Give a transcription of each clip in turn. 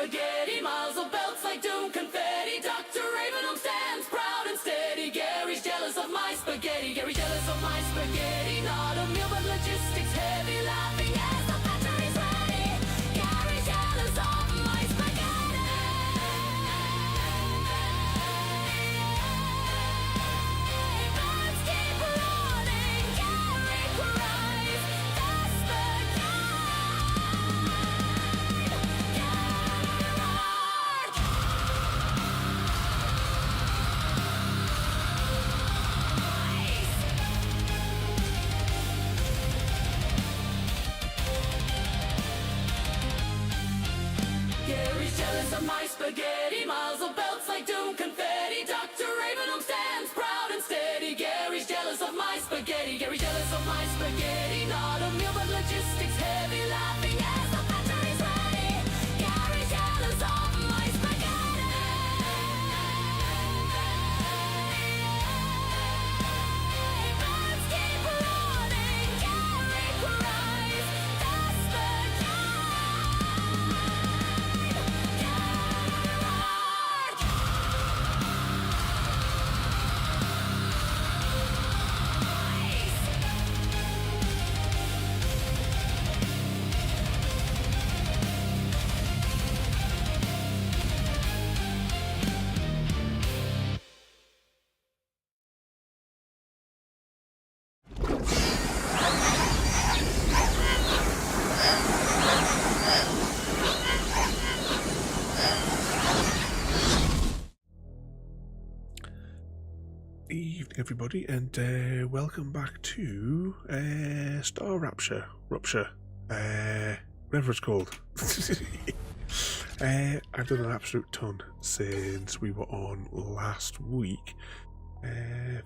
spaghetti, miles of belts like doom confetti. Dr. Ravenholm stands proud and steady. Gary's jealous of my spaghetti. Gary's jealous of my spaghetti. Not a meal, but logistics heavy. Laughing as the battery's ready. Gary's jealous of my spaghetti. Birds keep running. Gary cries. The spaghetti. Gary's jealous of my spaghetti, miles of belts like doom confetti. Dr. Ravenholm stands proud and steady. Gary's jealous of my spaghetti. Gary's jealous of my spaghetti. Not a meal, but logistics heavy. Laughing as the battery's ready. Gary's jealous of my spaghetti. Birds keep running. Gary cries. The spaghetti. Evening, everybody, and welcome back to StarRupture, whatever it's called. I've done an absolute ton since we were on last week.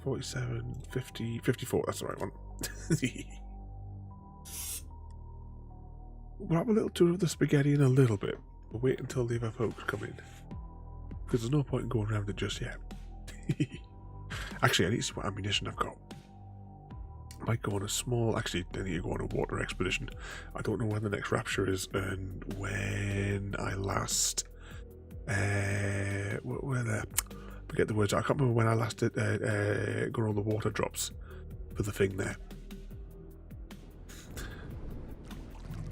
47, 50, 54, that's the right one. We'll have a little tour of the spaghetti in a little bit, but wait until the other folks come in, because there's no point in going around it just yet. Actually, I need to see what ammunition I've got. I might go on a small... Actually, I need to go on a water expedition. I don't know when the next Rapture is and when I last... where the... Forget the words. I can't remember when I last got all the water drops for the thing there.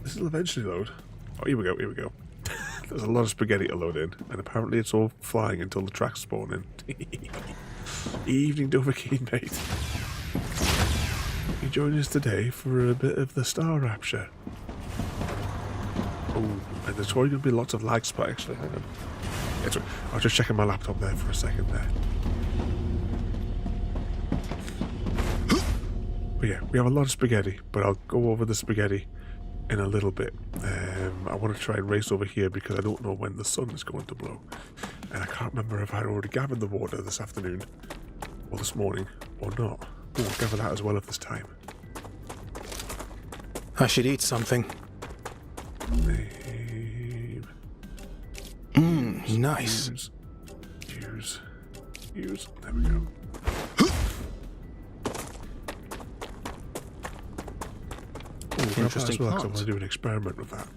This will eventually load. Oh, here we go, here we go. There's a lot of spaghetti to load in, and apparently it's all flying until the tracks spawn in. Evening, Dovahkiin, mate. You join us today for a bit of the StarRupture. Oh, and there's probably going to be lots of lag spot, actually. Hang on. Yeah, sorry. I was just checking my laptop there for a second there. But yeah, we have a lot of spaghetti, but I'll go over the spaghetti in a little bit. I want to try and race over here because I don't know when the sun is going to blow, and I can't remember if I'd already gathered the water this afternoon or this morning or not. Oh, I'll gather that as well if there's time. I should eat something. Name. Nice. Use. There we go. Interesting well, I plant. want to do an experiment with that.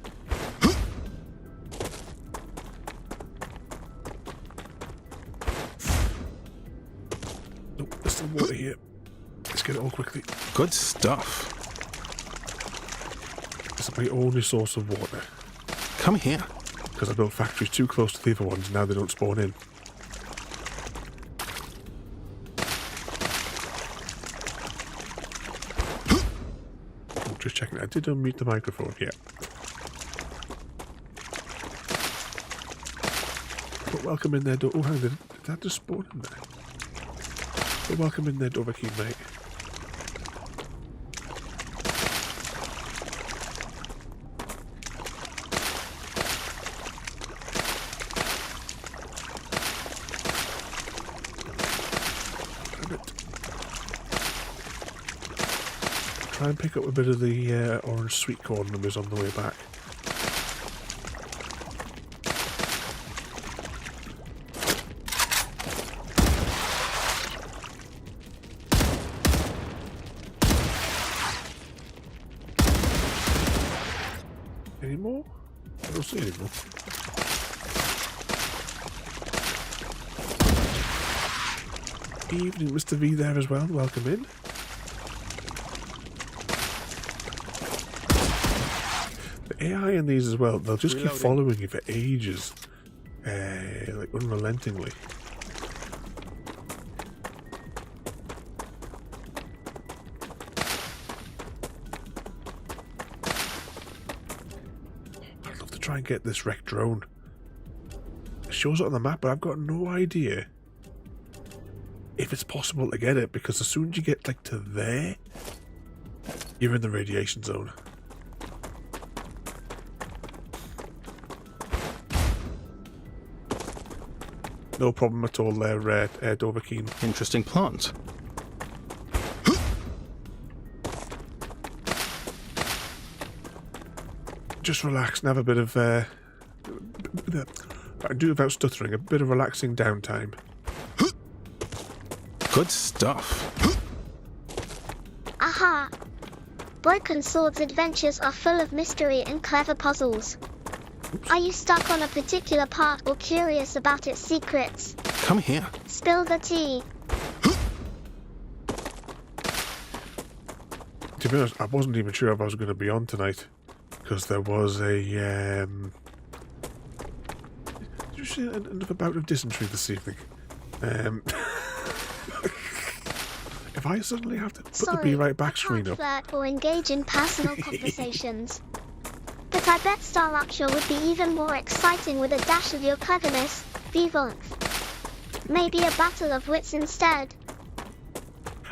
Oh, there's some water here. Let's get it all quickly. Good stuff. This is my only source of water. Come here. Because I built factories too close to the other ones, now they don't spawn in. Just checking. I did unmute the microphone, yeah. But welcome in there, oh, hang on, did that just spawn in there? But welcome in there, Dovahkiin, mate. Try and pick up a bit of the orange sweet corn numbers on the way back. Any more? I don't see any more. Evening, Mr. V there as well. Welcome in. The AI in these as well, they'll just keep following you for ages. Like unrelentingly. I'd love to try and get this wrecked drone. It shows it on the map, but I've got no idea if it's possible to get it, because as soon as you get like to there, you're in the radiation zone. No problem at all there, Dovahkiin. Interesting plant. Just relax and have a bit of, I do without stuttering, a bit of relaxing downtime. Good stuff. Aha! Broken Sword's adventures are full of mystery and clever puzzles. Are you stuck on a particular part or curious about its secrets? Come here. Spill the tea. To be honest, I wasn't even sure if I was going to be on tonight, because there was a, did you see another bout of dysentery this evening? If I suddenly have to put the Be Right Back screen up. Flirt or engage in personal conversations. But I bet StarRupture would be even more exciting with a dash of your cleverness, Vivant. Maybe a battle of wits instead.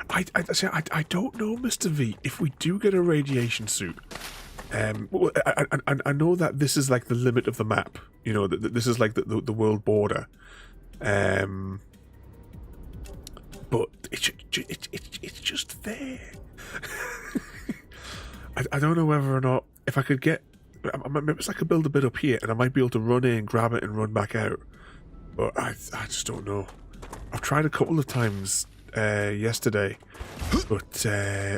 I don't know, Mr. V. If we do get a radiation suit, I know that this is like the limit of the map. You know, this is like the world border. But it's just there. I don't know whether or not, if I could get, maybe it's like I build a bit up here and I might be able to run in, grab it and run back out. But I just don't know. I've tried a couple of times yesterday, but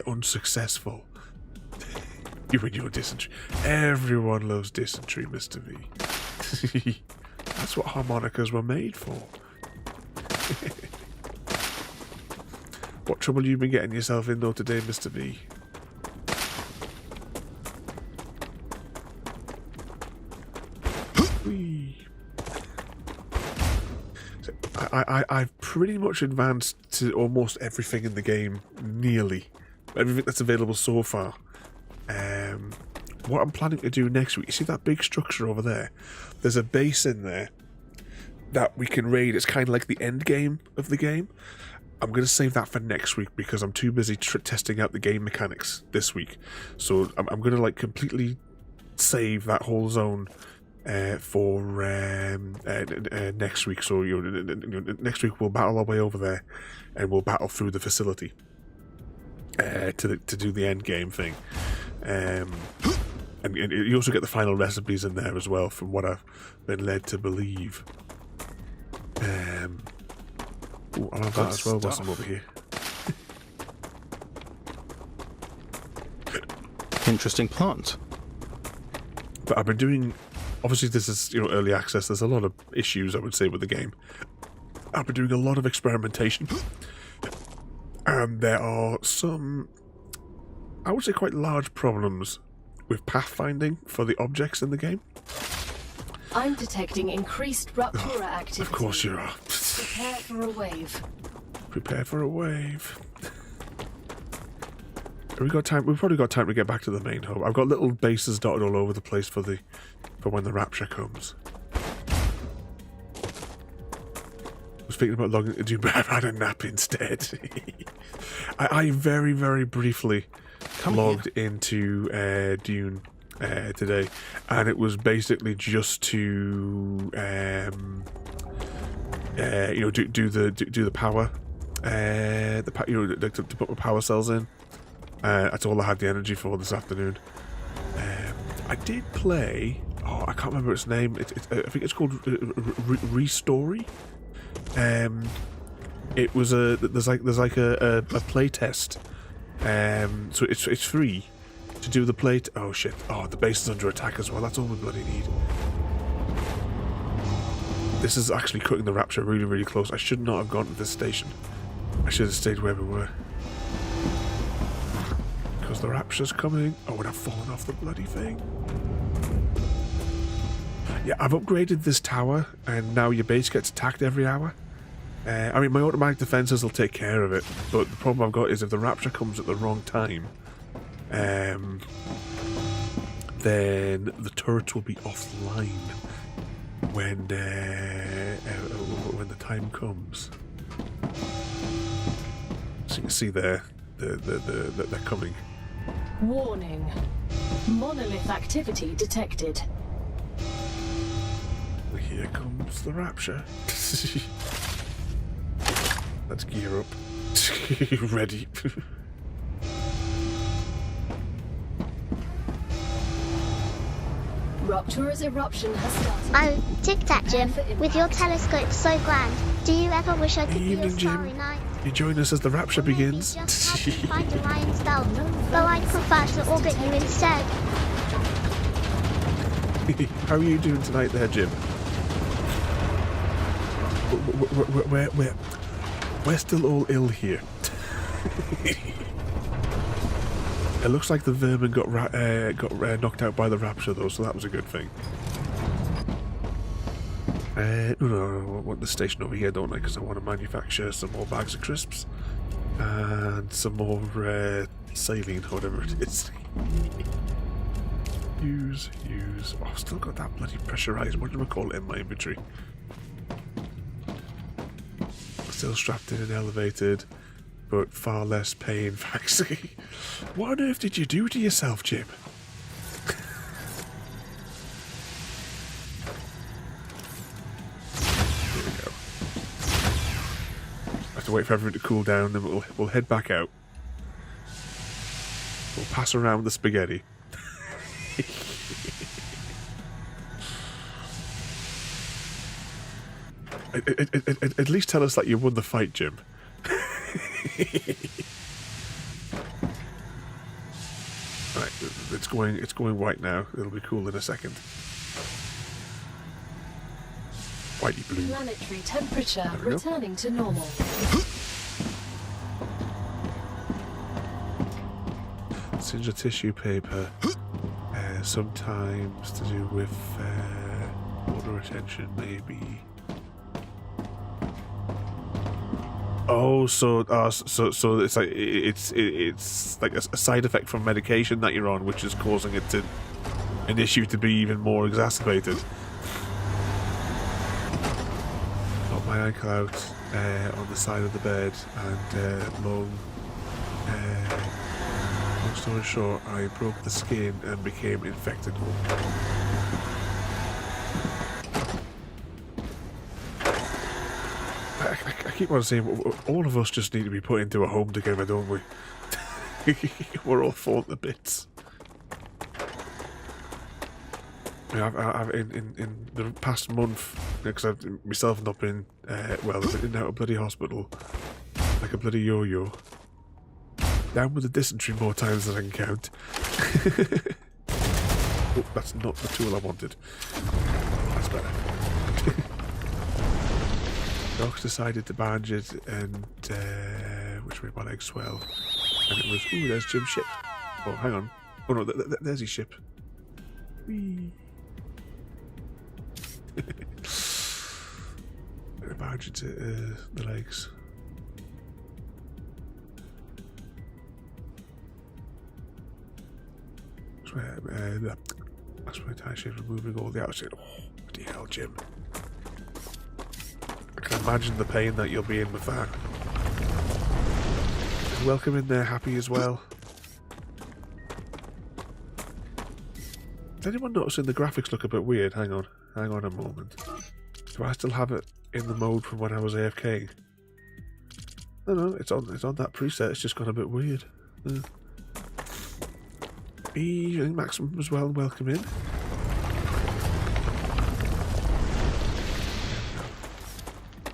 unsuccessful. You and your dysentery. Everyone loves dysentery, Mr. V. That's what harmonicas were made for. What trouble you been getting yourself in though today, Mr. V? So I've pretty much advanced to almost everything in the game, nearly. Everything that's available so far. What I'm planning to do next week, you see that big structure over there? There's a base in there that we can raid. It's kind of like the end game of the game. I'm going to save that for next week because I'm too busy testing out the game mechanics this week. So I'm going to like completely save that whole zone for next week. So next week we'll battle our way over there and we'll battle through the facility to do the end game thing. And you also get the final recipes in there as well, from what I've been led to believe. Ooh, I'll have that as well whilst I'm over here. Interesting plant. But I've been doing, obviously this is early access, there's a lot of issues I would say with the game. I've been doing a lot of experimentation. And there are some, I would say, quite large problems with pathfinding for the objects in the game. I'm detecting increased Raptura activity. Of course you are. Prepare for a wave. Prepare for a wave. Have we got time? We've probably got time to get back to the main hub. I've got little bases dotted all over the place for when the Rapture comes. I was thinking about logging to do, but I've had a nap instead. I very, very briefly logged into Dune today, and it was basically just to do the power, to put my power cells in. That's all I had the energy for this afternoon. I did play. Oh, I can't remember its name. I think it's called Restory. It was there's like a play test. So it's free to do the play. Oh shit! Oh, the base is under attack as well. That's all we bloody need. This is actually cutting the Rapture really, really close. I should not have gone to this station. I should have stayed where we were. Because the Rapture's coming. Oh, and I've fallen off the bloody thing. Yeah, I've upgraded this tower, and now your base gets attacked every hour. I mean, my automatic defenses will take care of it, but the problem I've got is if the Rapture comes at the wrong time, then the turrets will be offline when the time comes. So you can see there, they're coming. Warning. Monolith activity detected. Here comes the Rapture. Let's gear up. Ready. Ruptura's eruption has started. Oh, Tic Tac Jim, with your telescope so grand, do you ever wish I could be Evening, a starry Jim. night? You join us as the Rapture Maybe begins. just help me find Orion's belt, though I'd prefer to orbit you instead. How are you doing tonight there, Jim? We're still all ill here. It looks like the vermin got knocked out by the Rapture, though, so that was a good thing. No, I want the station over here, don't I? Because I want to manufacture some more bags of crisps and some more saline, whatever it is. Use. Oh, I've still got that bloody pressurized. What do I call it in my inventory? Still strapped in and elevated, but far less pain vaccine. What on earth did you do to yourself, Jim? Here we go. I have to wait for everything to cool down, then we'll head back out. We'll pass around the spaghetti. At least tell us that you won the fight, Jim. Right, it's going white now. It'll be cool in a second. Whitey blue. Planetary temperature returning to normal. Singer tissue paper. Sometimes to do with water retention, maybe. Oh, so it's like it's like a side effect from medication that you're on, which is causing an issue to be even more exacerbated. Got my ankle out on the side of the bed, and long story short, I broke the skin and became infected. I keep on saying, all of us just need to be put into a home together, don't we? We're all falling to bits. I mean, I've in the past month, because I've myself not been, well, I've been in and out of bloody hospital, like a bloody yo-yo. Down with the dysentery more times than I can count. Oh, that's not the tool I wanted. That's better. Docs decided to bandage it, and which made my legs swell. And it was, ooh, there's Jim's ship. Oh, hang on. Oh no, there's his ship. Whee. Bandage the legs. That's my tie shape, removing all the outside. Oh, bloody hell, Jim. I can imagine the pain that you'll be in with that. And welcome in there, Happy, as well. Is anyone noticing the graphics look a bit weird? Hang on a moment. Do I still have it in the mode from when I was AFK? No, it's on that preset. It's just gone a bit weird. Evening, Maximum as well. Welcome in.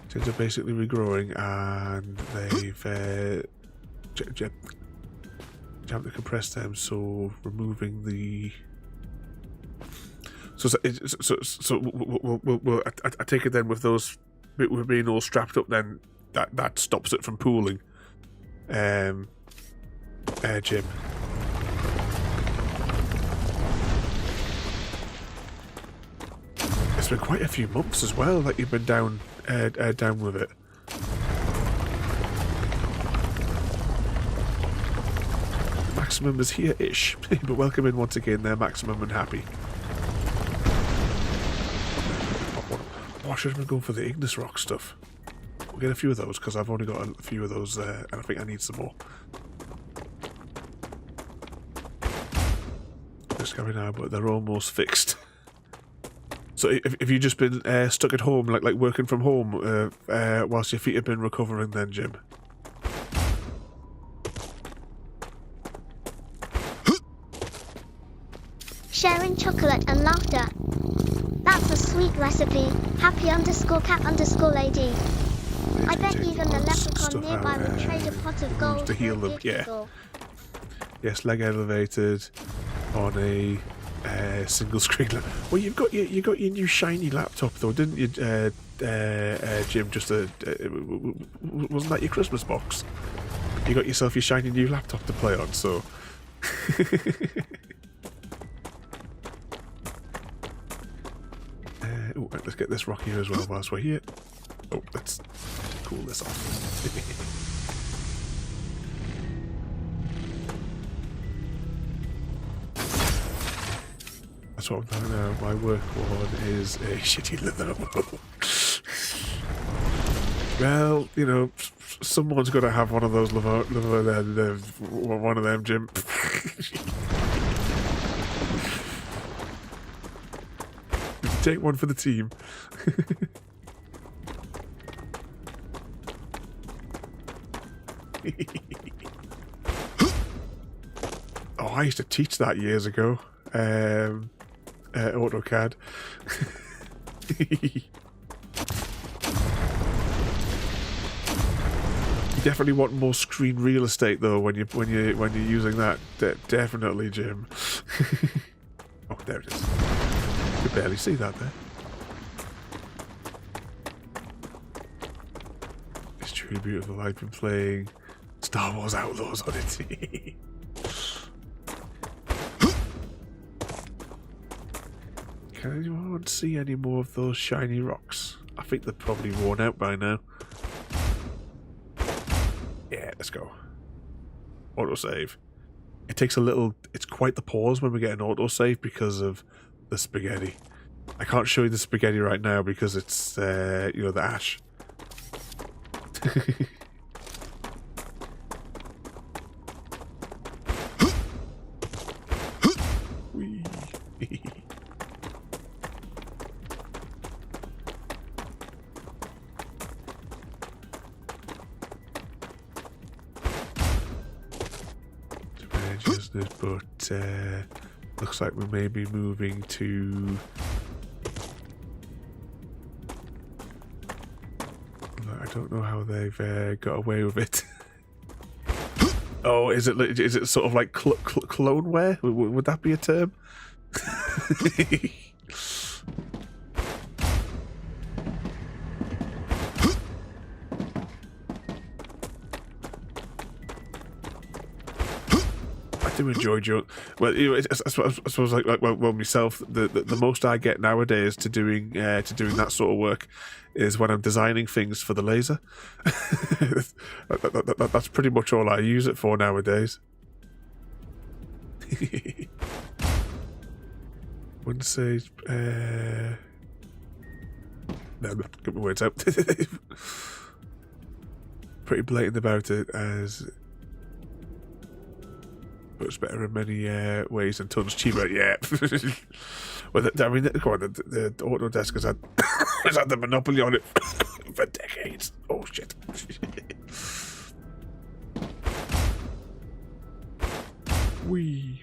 Things are basically regrowing, and they've jammed to compress them, so removing the. So we'll I take it then with those, we're being all strapped up. Then that stops it from pooling. Jim. It's been quite a few months as well that you've been down with it. Maximum is here-ish, but welcome in once again there, Maximum and Happy. Oh, I should have been going for the Ignis Rock stuff. We'll get a few of those, because I've only got a few of those there, and I think I need some more. Just coming now, but they're almost fixed. So if you've just been stuck at home, like working from home, whilst your feet have been recovering then, Jim? Sharing chocolate and laughter. That's a sweet recipe. Happy_cat_lady. I bet even the leprechaun nearby will trade a pot of gold to heal them. Yeah. Yes, leg elevated on a single screen. Well, you got your new shiny laptop though, didn't you, Jim? Just wasn't that your Christmas box? You got yourself your shiny new laptop to play on, so. Oh, right, let's get this rock here as well whilst we're here. Oh, let's cool this off. That's what I'm talking about. My work one is a shitty Lenovo. Well, you know, someone's got to have one of those one of them, Jim. Take one for the team. Oh, I used to teach that years ago. AutoCAD. You definitely want more screen real estate though when you're using that. Definitely, Jim. Oh, there it is. You could barely see that there. It's truly beautiful. I've been playing Star Wars Outlaws on it. Can anyone see any more of those shiny rocks? I think they're probably worn out by now. Yeah, let's go. Autosave. It takes a little... It's quite the pause when we get an autosave because of the spaghetti. I can't show you the spaghetti right now because it's, you know, the ash. Whee. But looks like we may be moving to... I don't know how they've got away with it. Oh, is it sort of like cloneware? Would that be a term? I do enjoy joke. Well, you know, I suppose like well myself, the most I get nowadays to doing that sort of work is when I'm designing things for the laser. That's pretty much all I use it for nowadays. Wouldn't say. No, get my words out. Pretty blatant about it as. But it's better in many ways and tons cheaper. Yeah. Well, I mean, come on, the Autodesk has had the monopoly on it for decades. Oh shit. Wee.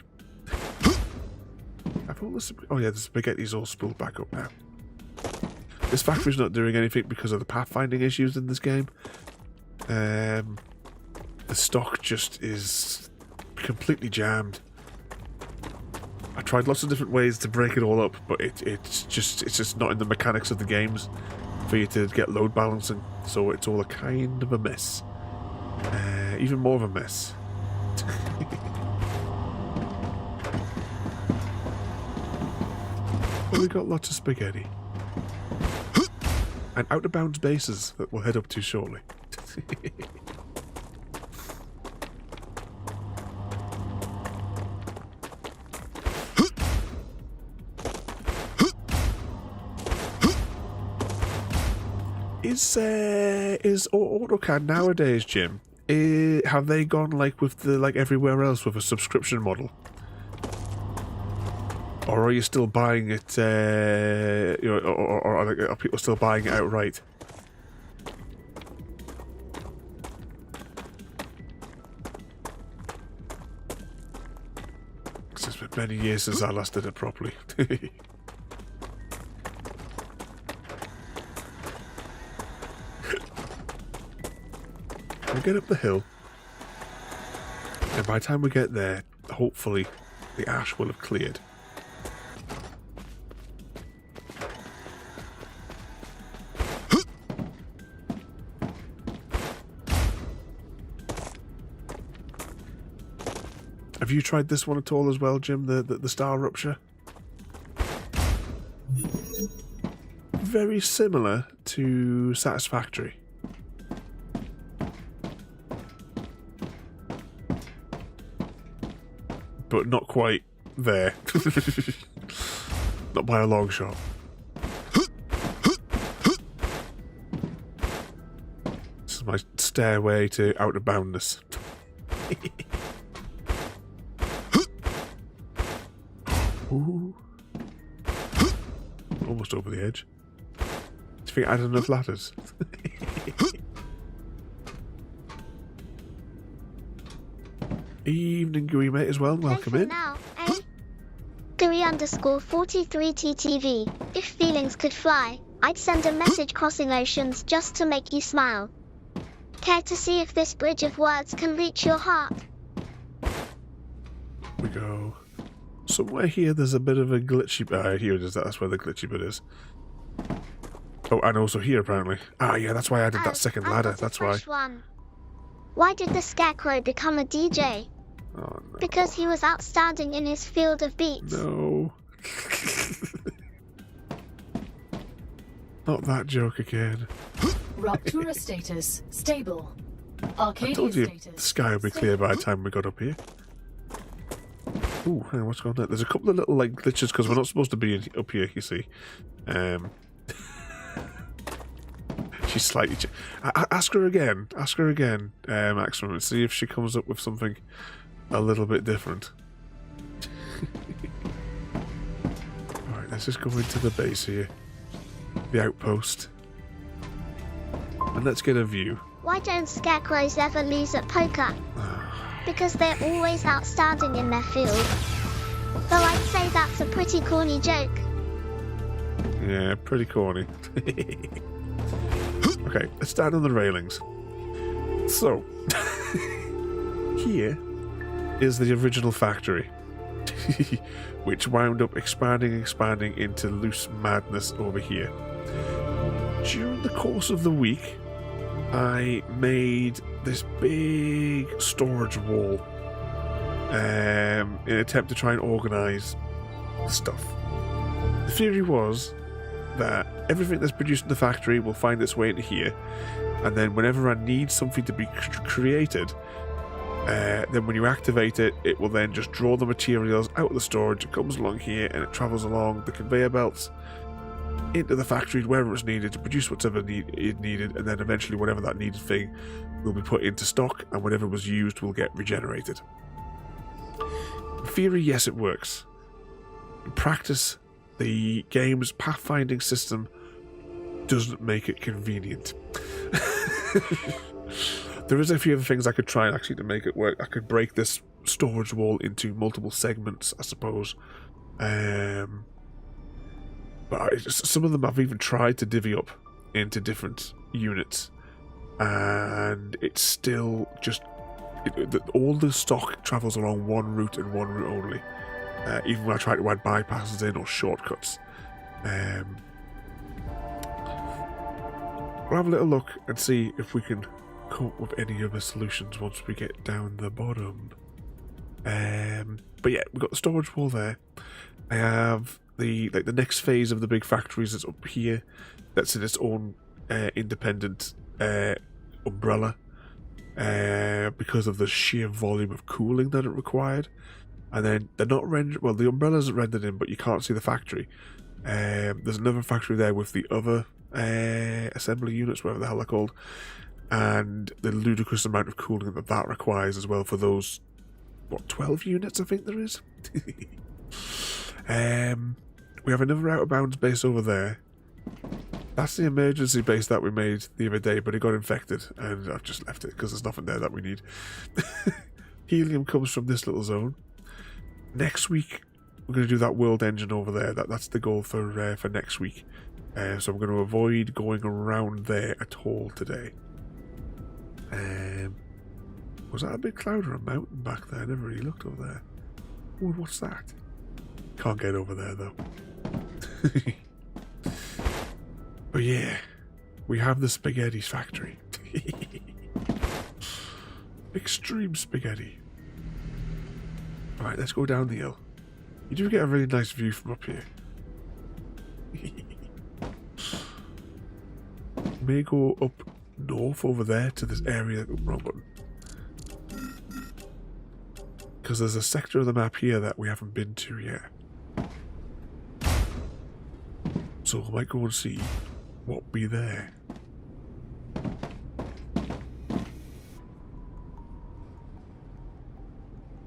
I thought the spaghetti's all spooled back up now. This factory's not doing anything because of the pathfinding issues in this game. The stock just is completely jammed. I tried lots of different ways to break it all up, but it's just not in the mechanics of the games for you to get load balancing, so it's all a kind of a mess. Even more of a mess. But we got lots of spaghetti. And out-of-bounds bases that we'll head up to shortly. Is AutoCAD nowadays, Jim? Have they gone like with the everywhere else with a subscription model, or are you still buying it? Or are people still buying it outright? It's been many years since I last did it properly. We'll get up the hill, and by the time we get there, hopefully the ash will have cleared. Have you tried this one at all as well, Jim? The StarRupture? Very similar to Satisfactory. But not quite there. Not by a long shot. This is my stairway to out of boundness. Ooh. Almost over the edge. Do you think I had enough ladders? Evening, Gooey mate, as well. Welcome in. Now, eh? Gooey_43TTV. If feelings could fly, I'd send a message crossing oceans just to make you smile. Care to see if this bridge of words can reach your heart? We go. Somewhere here there's a bit of a glitchy... here it is. That's where the glitchy bit is. Oh, and also here, apparently. Ah, yeah, that's why I did that second ladder. That's why. One. Why did the Scarecrow become a DJ? Oh, no. Because he was outstanding in his field of beats. No. Not that joke again. Raptura status stable. I Arcadia told you status. the sky would be clear by the time we got up here. Ooh, hang on, what's going on? There's a couple of little glitches because we're not supposed to be up here, you see. She's slightly... ask her again. Ask her again, Maximum, and see if she comes up with something a little bit different. Alright, let's just go into the base here. The outpost. And let's get a view. Why don't Scarecrows ever lose at poker? Because they're always outstanding in their field. Though I'd say that's a pretty corny joke. Yeah, pretty corny. Okay, let's stand on the railings. So, here is the original factory, which wound up expanding into loose madness over here. During the course of the week, I made this big storage wall in an attempt to try and organise stuff. The theory was that everything that's produced in the factory will find its way into here, and then whenever I need something to be created, then when you activate it, it will then just draw the materials out of the storage. It comes along here and it travels along the conveyor belts into the factory wherever it's needed to produce whatever it needed, and then eventually whatever that needed thing will be put into stock, and whatever was used will get regenerated. In theory, yes, it works. In practice, the game's pathfinding system doesn't make it convenient. There is a few other things I could try actually to make it work. I could break this storage wall into multiple segments, I suppose. But some of them I've even tried to divvy up into different units, and it's still just... all the stock travels along one route and one route only. Even when I try to add bypasses in or shortcuts. We'll have a little look and see if we can come up with any other solutions once we get down the bottom. But yeah, we've got the storage wall there. I have the next phase of the big factories is up here. That's in its own independent umbrella because of the sheer volume of cooling that it required. And then they're not rendered. Well, the umbrella's rendered in, but you can't see the factory. There's another factory there with the other assembly units, whatever the hell they're called, and the ludicrous amount of cooling that requires as well for those, what, 12 units I think there is. We have another out of bounds base over there. That's the emergency base that we made the other day, but it got infected, and I've just left it because there's nothing there that we need. Helium comes from this little zone. Next week, we're going to do that world engine over there. That's the goal for next week. So I'm going to avoid going around there at all today. Was that a big cloud or a mountain back there? I never really looked over there. Oh, what's that? Can't get over there though. But yeah, we have the spaghetti factory. Extreme spaghetti. Alright, let's go down the hill. You do get a really nice view from up here. May go up north over there to this area. Wrong button. Because there's a sector of the map here that we haven't been to yet. So I might go and see what be there.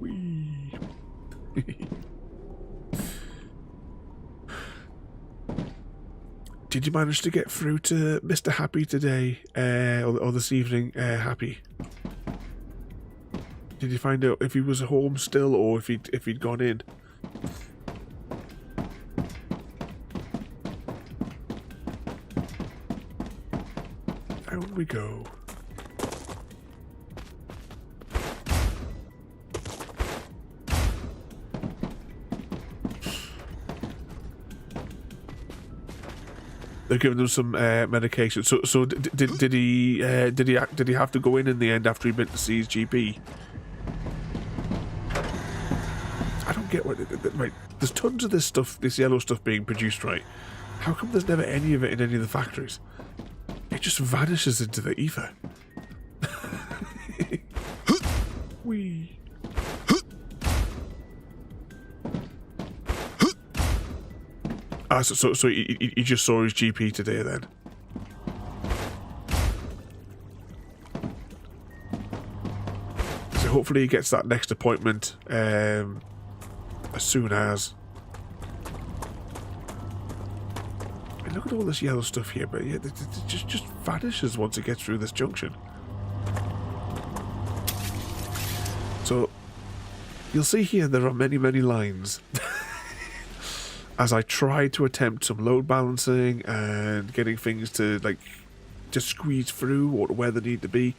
Whee! Did you manage to get through to Mr. Happy today, or this evening, Happy? Did you find out if he was home still, or if he'd gone in? Down we go. They're giving them some medication. So did he have to go in the end after he went to see his GP? I don't get what. Right, there's tons of this stuff, this yellow stuff being produced, right? How come there's never any of it in any of the factories? It just vanishes into the ether. Wee. Ah, so he just saw his GP today then. So hopefully he gets that next appointment as soon as. And look at all this yellow stuff here, but yeah, it just vanishes once it gets through this junction. So you'll see here there are many lines. As I try to attempt some load balancing and getting things to just squeeze through or where they need to be,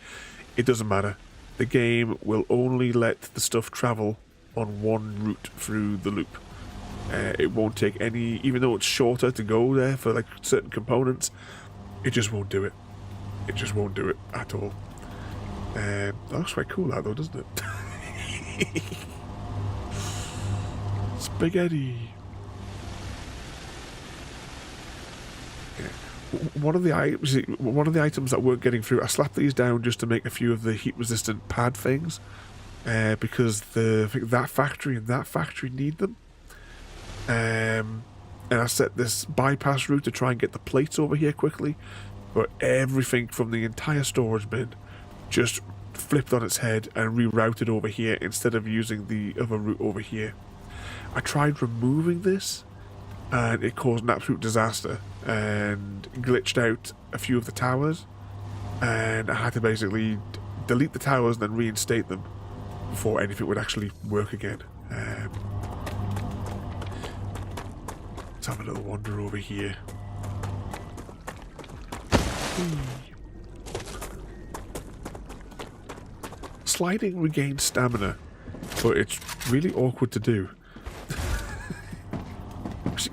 it doesn't matter. The game will only let the stuff travel on one route through the loop. It won't take any, even though it's shorter to go there for certain components, it just won't do it. It just won't do it at all. That looks quite cool, that though, doesn't it? Spaghetti. One of the items that weren't getting through, I slapped these down just to make a few of the heat-resistant pad things, because I think that factory and that factory need them. And I set this bypass route to try and get the plates over here quickly, but everything from the entire storage bin just flipped on its head and rerouted over here instead of using the other route over here. I tried removing this, and it caused an absolute disaster and glitched out a few of the towers, and I had to basically delete the towers and then reinstate them before anything would actually work again. Let's have a little wander over here. Sliding regains stamina, but it's really awkward to do.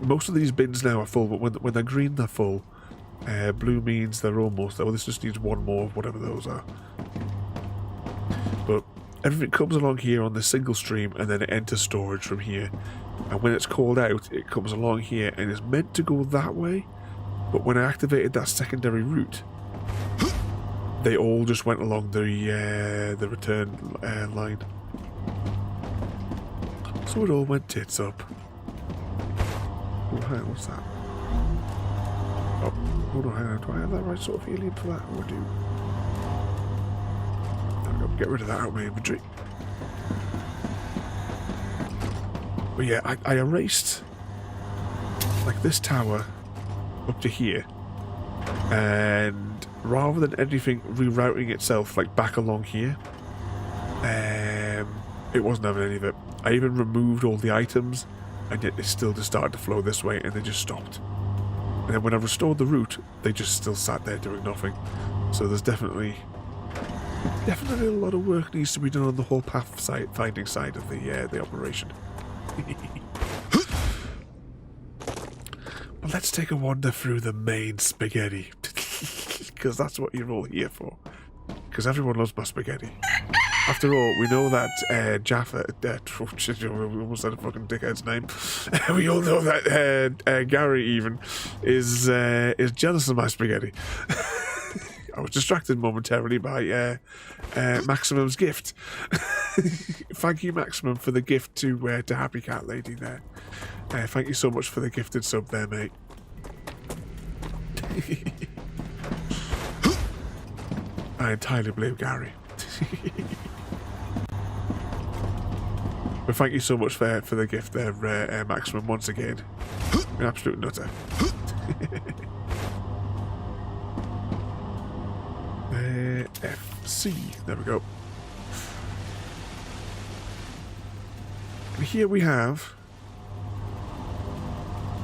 Most of these bins now are full, but when they're green, they're full. Blue means they're almost there. Well, this just needs one more of whatever those are. But everything comes along here on the single stream and then it enters storage from here. And when it's called out, it comes along here and is meant to go that way. But when I activated that secondary route, they all just went along the return line. So it all went tits up. Oh, hang on, what's that? Oh, hold on, hang on. Do I have that right sort of feeling for that? Oh, I do. There we go. Get rid of that out of my inventory. But yeah, I erased like this tower up to here, and rather than anything rerouting itself like back along here, it wasn't having any of it. I even removed all the items, and yet it still just started to flow this way, and they just stopped. And then when I restored the route, they just still sat there doing nothing. So there's definitely a lot of work needs to be done on the whole path finding side of the operation. But let's take a wander through the main spaghetti, because that's what you're all here for. Because everyone loves my spaghetti. After all, we know that Jaffa, we almost said a fucking dickhead's name. We all know that Gary even is jealous of my spaghetti. I was distracted momentarily by Maximum's gift. Thank you, Maximum, for the gift to Happy Cat Lady there. Thank you so much for the gifted sub there, mate. I entirely blame Gary. But thank you so much for the gift there, Maximum, once again. An absolute nutter. FC. There we go. And here we have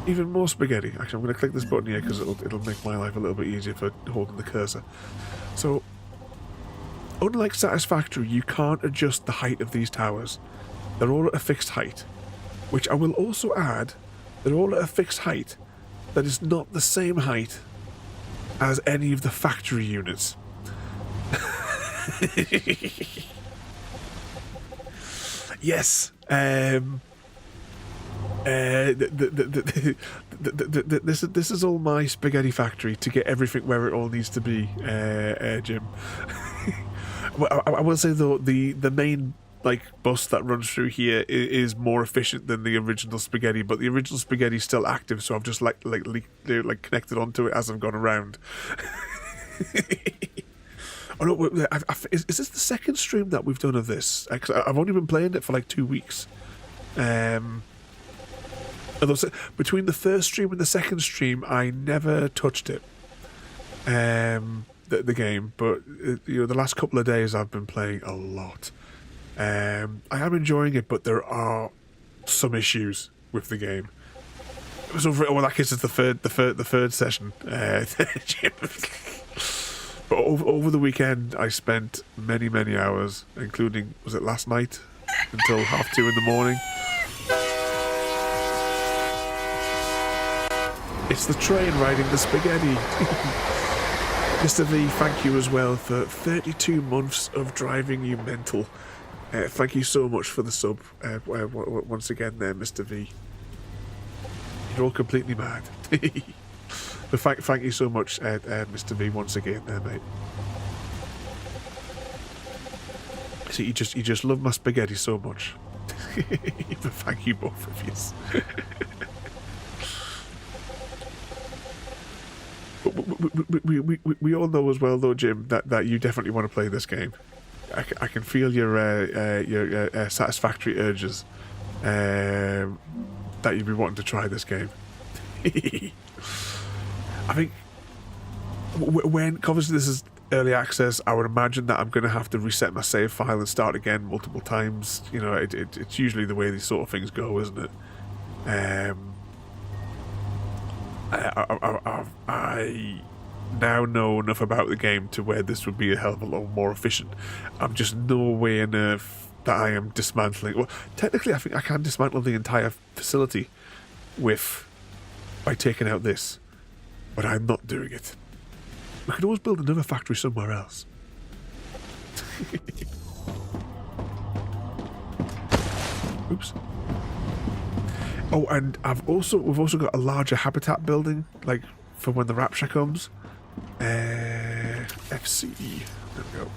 even more spaghetti. Actually, I'm going to click this button here because it'll make my life a little bit easier for holding the cursor. So, unlike Satisfactory, you can't adjust the height of these towers. They're all at a fixed height, which I will also add, they're all at a fixed height that is not the same height as any of the factory units. Yes. This is all my spaghetti factory to get everything where it all needs to be, Jim. Well, I will say though, the main bus that runs through here is more efficient than the original spaghetti, but the original spaghetti is still active, so I've just connected onto it as I've gone around. Oh no, is this the second stream that we've done of this? I've only been playing it for like 2 weeks. Between the first stream and the second stream, I never touched it. The game, but the last couple of days I've been playing a lot. I am enjoying it, but there are some issues with the game. So, well, that case is the third session. But over the weekend, I spent many hours, including, was it last night, until 2:30 in the morning. It's the train riding the spaghetti. Mr. V, thank you as well for 32 months of driving you mental. Thank you so much for the sub once again there, Mr. V. You're all completely mad. But thank you so much, Mr. V, once again there, mate. So you just love my spaghetti so much. But thank you both of you. We all know as well, though, Jim, that you definitely want to play this game. I can feel your satisfactory urges that you'd be wanting to try this game. I think obviously this is early access, I would imagine that I'm going to have to reset my save file and start again multiple times. You know, it's usually the way these sort of things go, isn't it? I now know enough about the game to where this would be a hell of a lot more efficient. I'm just nowhere near that I am dismantling. Well, technically, I think I can dismantle the entire facility by taking out this. But I'm not doing it. We could always build another factory somewhere else. Oops. Oh, and we've also got a larger habitat building, like for when the Rapture comes. FC. There we go.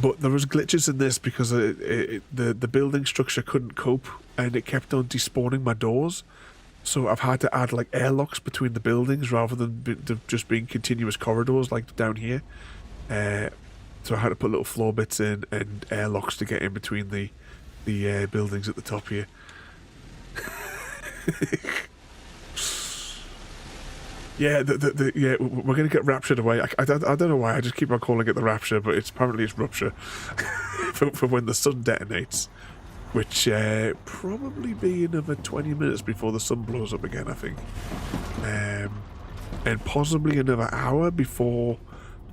But there was glitches in this because the building structure couldn't cope, and it kept on despawning my doors. So I've had to add like airlocks between the buildings rather than just being continuous corridors like down here. So I had to put little floor bits in and airlocks to get in between the buildings at the top here. Yeah, yeah, we're gonna get raptured away. I don't know why. I just keep on calling it the Rapture, but apparently it's rupture for when the sun detonates, which probably be another 20 minutes before the sun blows up again, I think, and possibly another hour before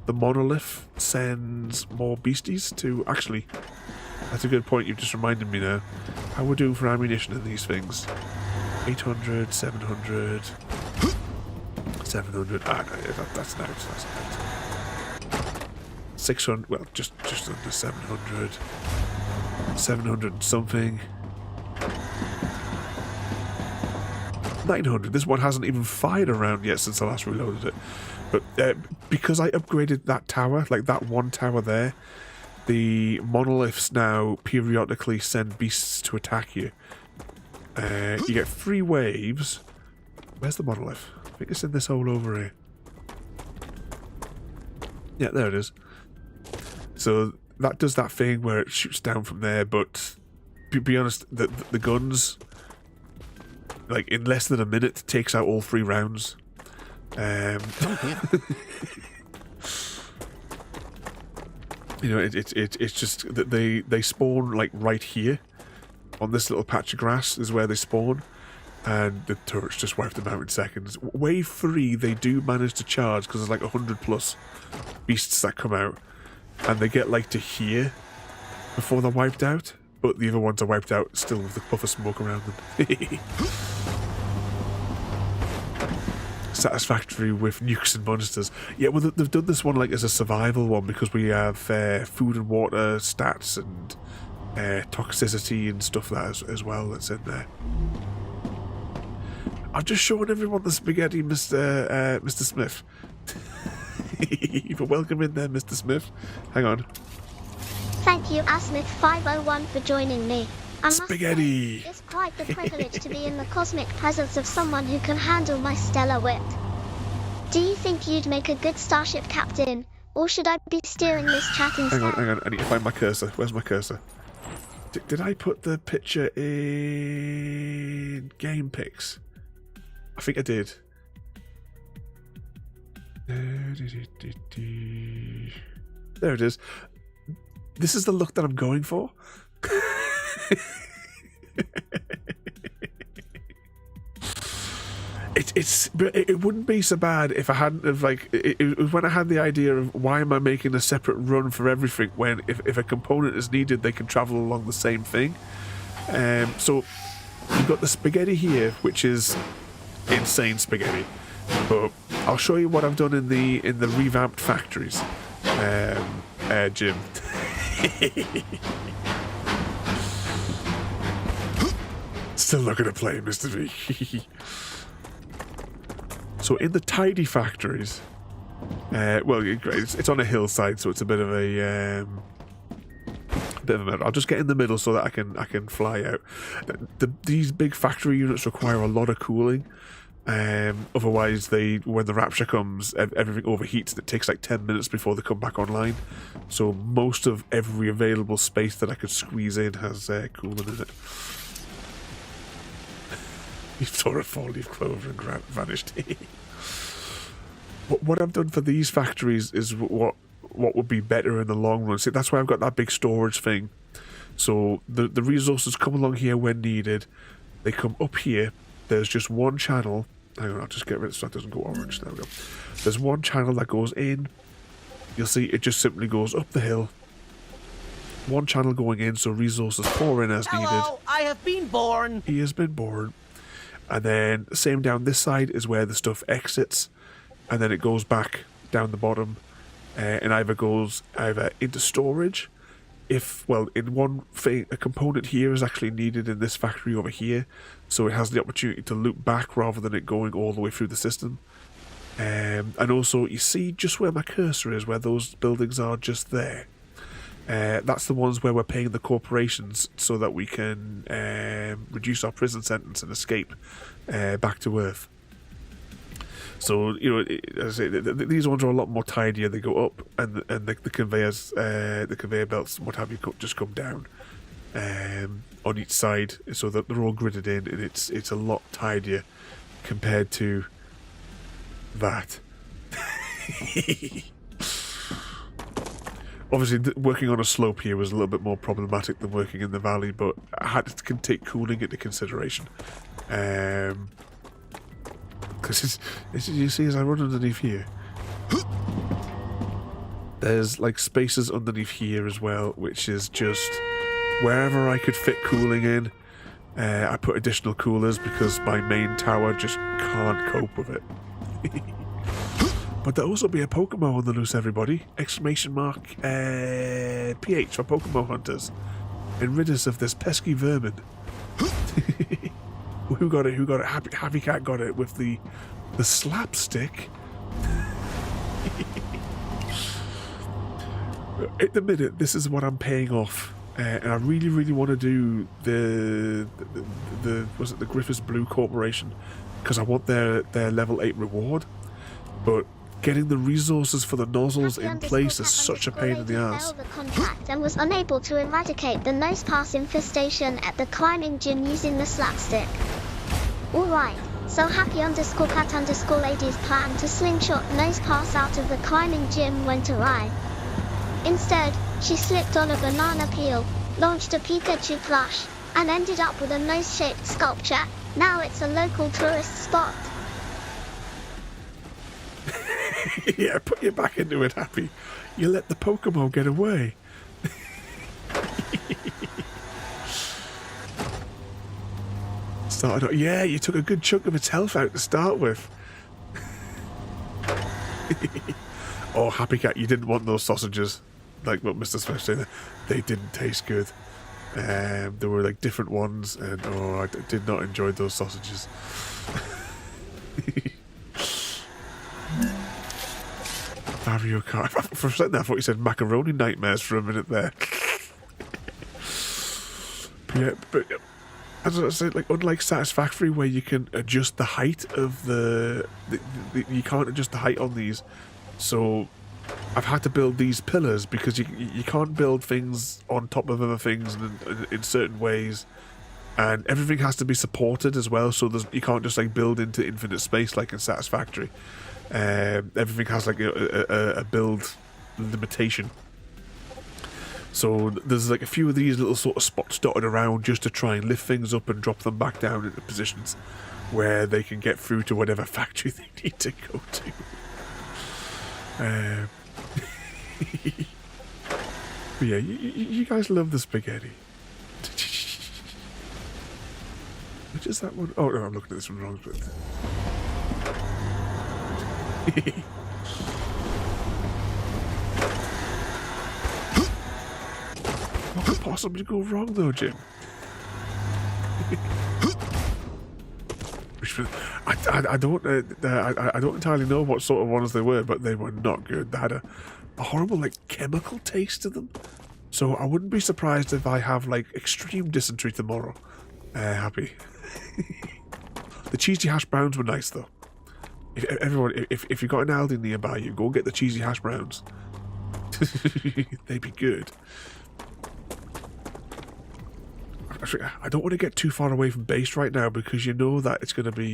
the monolith sends more beasties to. Actually, that's a good point. You've just reminded me now. How we're doing for ammunition in these things? 800, 700. 700. That's out. 600. Well, just under 700. 700 and something. 900. This one hasn't even fired around yet since I last reloaded it. But because I upgraded that tower, like that one tower there, the monoliths now periodically send beasts to attack you. You get 3 waves. Where's the monolith? I think it's in this hole over here. Yeah, there it is. So that does that thing where it shoots down from there, but to be honest, the guns, like in less than a minute, takes out all 3 rounds. Come here. You know, it's just that they spawn like right here on this little patch of grass is where they spawn. And the turrets just wiped them out in seconds. Wave 3, they do manage to charge because there's like 100 plus beasts that come out, and they get like to here before they're wiped out. But the other ones are wiped out still with the puff of smoke around them. Satisfactory with nukes and monsters. Yeah, well, they've done this one like as a survival one because we have food and water stats and toxicity and stuff that as well that's in there. I've just shown everyone the spaghetti, Mr. Smith. You're welcome in there, Mr. Smith. Hang on. Thank you, Asmith501, for joining me. I must Spaghetti. say, it's quite the privilege to be in the cosmic presence of someone who can handle my stellar wit. Do you think you'd make a good starship captain, or should I be steering this chat instead? Hang on. I need to find my cursor. Where's my cursor? Did I put the picture in game pics? I think I did. There it is. This is the look that I'm going for. It wouldn't be so bad if I hadn't have like it was when I had the idea of why am I making a separate run for everything when if a component is needed they can travel along the same thing. So you've got the spaghetti here, which is insane spaghetti, but I'll show you what I've done in the revamped factories. Jim. Still not gonna play, Mr. V. So in the tidy factories, well, it's on a hillside, so it's a bit of a I'll just get in the middle so that I can fly out. These big factory units require a lot of cooling. Otherwise, when the Rapture comes, everything overheats and it takes like 10 minutes before they come back online. So most of every available space that I could squeeze in has cooling in it. You saw a 4-leaf clover and vanished. What I've done for these factories is what would be better in the long run. See, that's why I've got that big storage thing. So the resources come along here when needed. They come up here. There's just one channel. Hang on, I'll just get rid of it so it doesn't go orange. There we go. There's one channel that goes in. You'll see it just simply goes up the hill. One channel going in, so resources pour in as needed. Hello, I have been born. He has been born. And then same down this side is where the stuff exits, and then it goes back down the bottom, and either goes into storage. If, well, in one thing, a component here is actually needed in this factory over here, so it has the opportunity to loop back rather than it going all the way through the system. And also, you see just where my cursor is, where those buildings are just there. That's the ones where we're paying the corporations so that we can reduce our prison sentence and escape back to Earth. So, you know, as I say, these ones are a lot more tidier. They go up, and the conveyors, the conveyor belts, what have you, just come down on each side, so that they're all gridded in, and it's a lot tidier compared to that. Obviously, working on a slope here was a little bit more problematic than working in the valley, but I had to take cooling into consideration. Because you see, as I run underneath here, there's like spaces underneath here as well, which is just wherever I could fit cooling in. I put additional coolers because my main tower just can't cope with it. But there'll also be a Pokemon on the loose, everybody! Exclamation mark PH for Pokemon hunters. And rid us of this pesky vermin. Who got it? Who got it? Happy Cat got it with the slapstick. At the minute, this is what I'm paying off, and I really, really want to do the was it the Griffiths Blue Corporation, because I want their level 8 reward, but getting the resources for the nozzles in place is such a pain in the ass. The contract and was unable to eradicate the nose pass infestation at the climbing gym using the slapstick. Alright, so happy_cat_lady's plan to slingshot nose pass out of the climbing gym went awry. Instead, she slipped on a banana peel, launched a Pikachu plush, and ended up with a nose-shaped sculpture. Now it's a local tourist spot. Yeah, put your back into it, Happy. You let the Pokemon get away. Yeah, you took a good chunk of its health out to start with. Oh, Happy Cat, you didn't want those sausages. Like what Mr. Smith said, they didn't taste good. There were like different ones, and I did not enjoy those sausages. Mario Kart. For a second, I thought you said macaroni nightmares for a minute there. Yeah, but as I said, like unlike Satisfactory, where you can adjust the height of you can't adjust the height on these. So I've had to build these pillars because you can't build things on top of other things in certain ways, and everything has to be supported as well. So you can't just like build into infinite space like in Satisfactory. Everything has like a build limitation. So there's like a few of these little sort of spots dotted around just to try and lift things up and drop them back down into positions where they can get through to whatever factory they need to go to. But yeah, you guys love the spaghetti. Which is that one? Oh no, I'm looking at this one wrong. What could possibly go wrong though, Jim? I don't entirely know what sort of ones they were, but they were not good. They had a horrible like chemical taste to them. So I wouldn't be surprised if I have like extreme dysentery tomorrow. Happy. The cheesy hash browns were nice though. If you got an Aldi nearby you, go and get the cheesy hash browns. They'd be good. Actually, I don't want to get too far away from base right now because you know that it's going to be...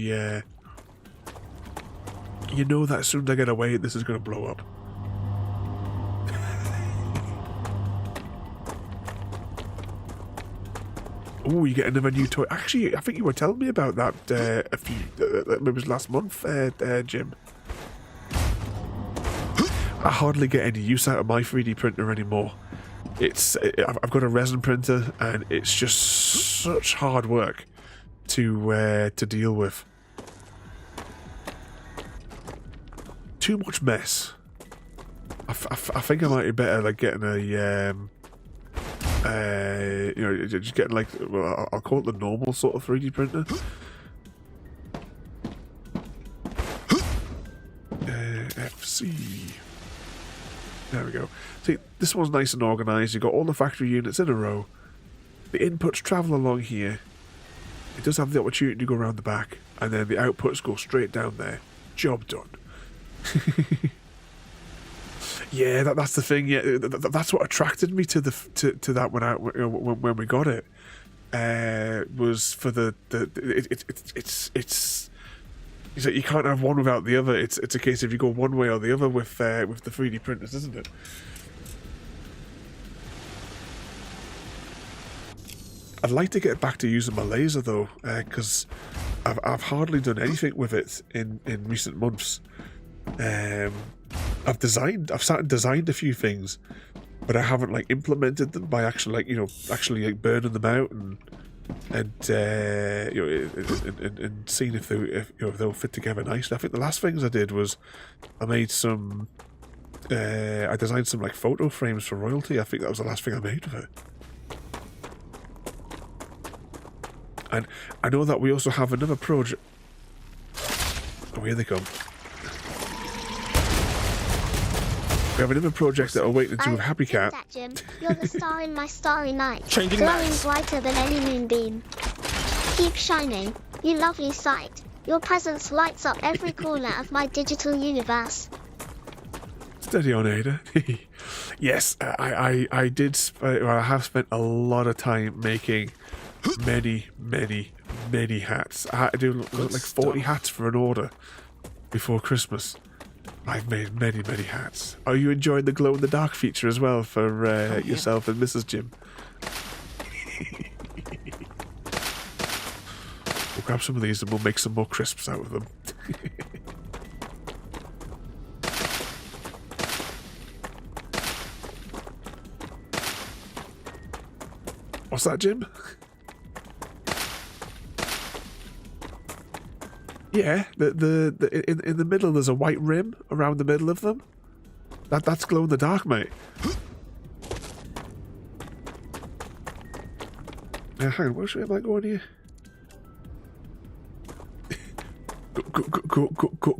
you know that as soon as I get away, this is going to blow up. Oh, you get another new toy. Actually, I think you were telling me about that it was last month, Jim. I hardly get any use out of my 3D printer anymore. I've got a resin printer, and it's just such hard work to deal with. Too much mess. I think I might be better like getting a you know, just getting like, well, I'll call it the normal sort of 3D printer. FC. There we go. See, this one's nice and organised. You've got all the factory units in a row. The inputs travel along here. It does have the opportunity to go around the back, and then the outputs go straight down there. Job done. Yeah, that's the thing. Yeah, that's what attracted me to that when we got it. Was for it's like you can't have one without the other. It's a case of you go one way or the other with the 3D printers, isn't it? I'd like to get back to using my laser though, because I've hardly done anything with it in recent months. I've designed a few things, but I haven't like implemented them by actually like burning them out and seeing if they'll fit together nicely. I think the last things I did was I made some. I designed some like photo frames for royalty. I think that was the last thing I made with it. And I know that we also have another project. Oh, here they come. We have another project that we're waiting to do with Happy Cat. That, Jim. You're the star in my starry night, Changing glowing maps. brighter than any moonbeam. Keep shining, you lovely sight. Your presence lights up every corner of my digital universe. Steady on, AIDA. Yes, I have spent a lot of time making many hats. I had to do like 40 hats for an order before Christmas. I've made many hats. Are you enjoying the glow in the dark feature as well for yourself and Mrs. Jim? We'll grab some of these and we'll make some more crisps out of them. What's that, Jim? Yeah, in the middle there's a white rim around the middle of them. That's glow in the dark, mate. Hang on, which way am I going here?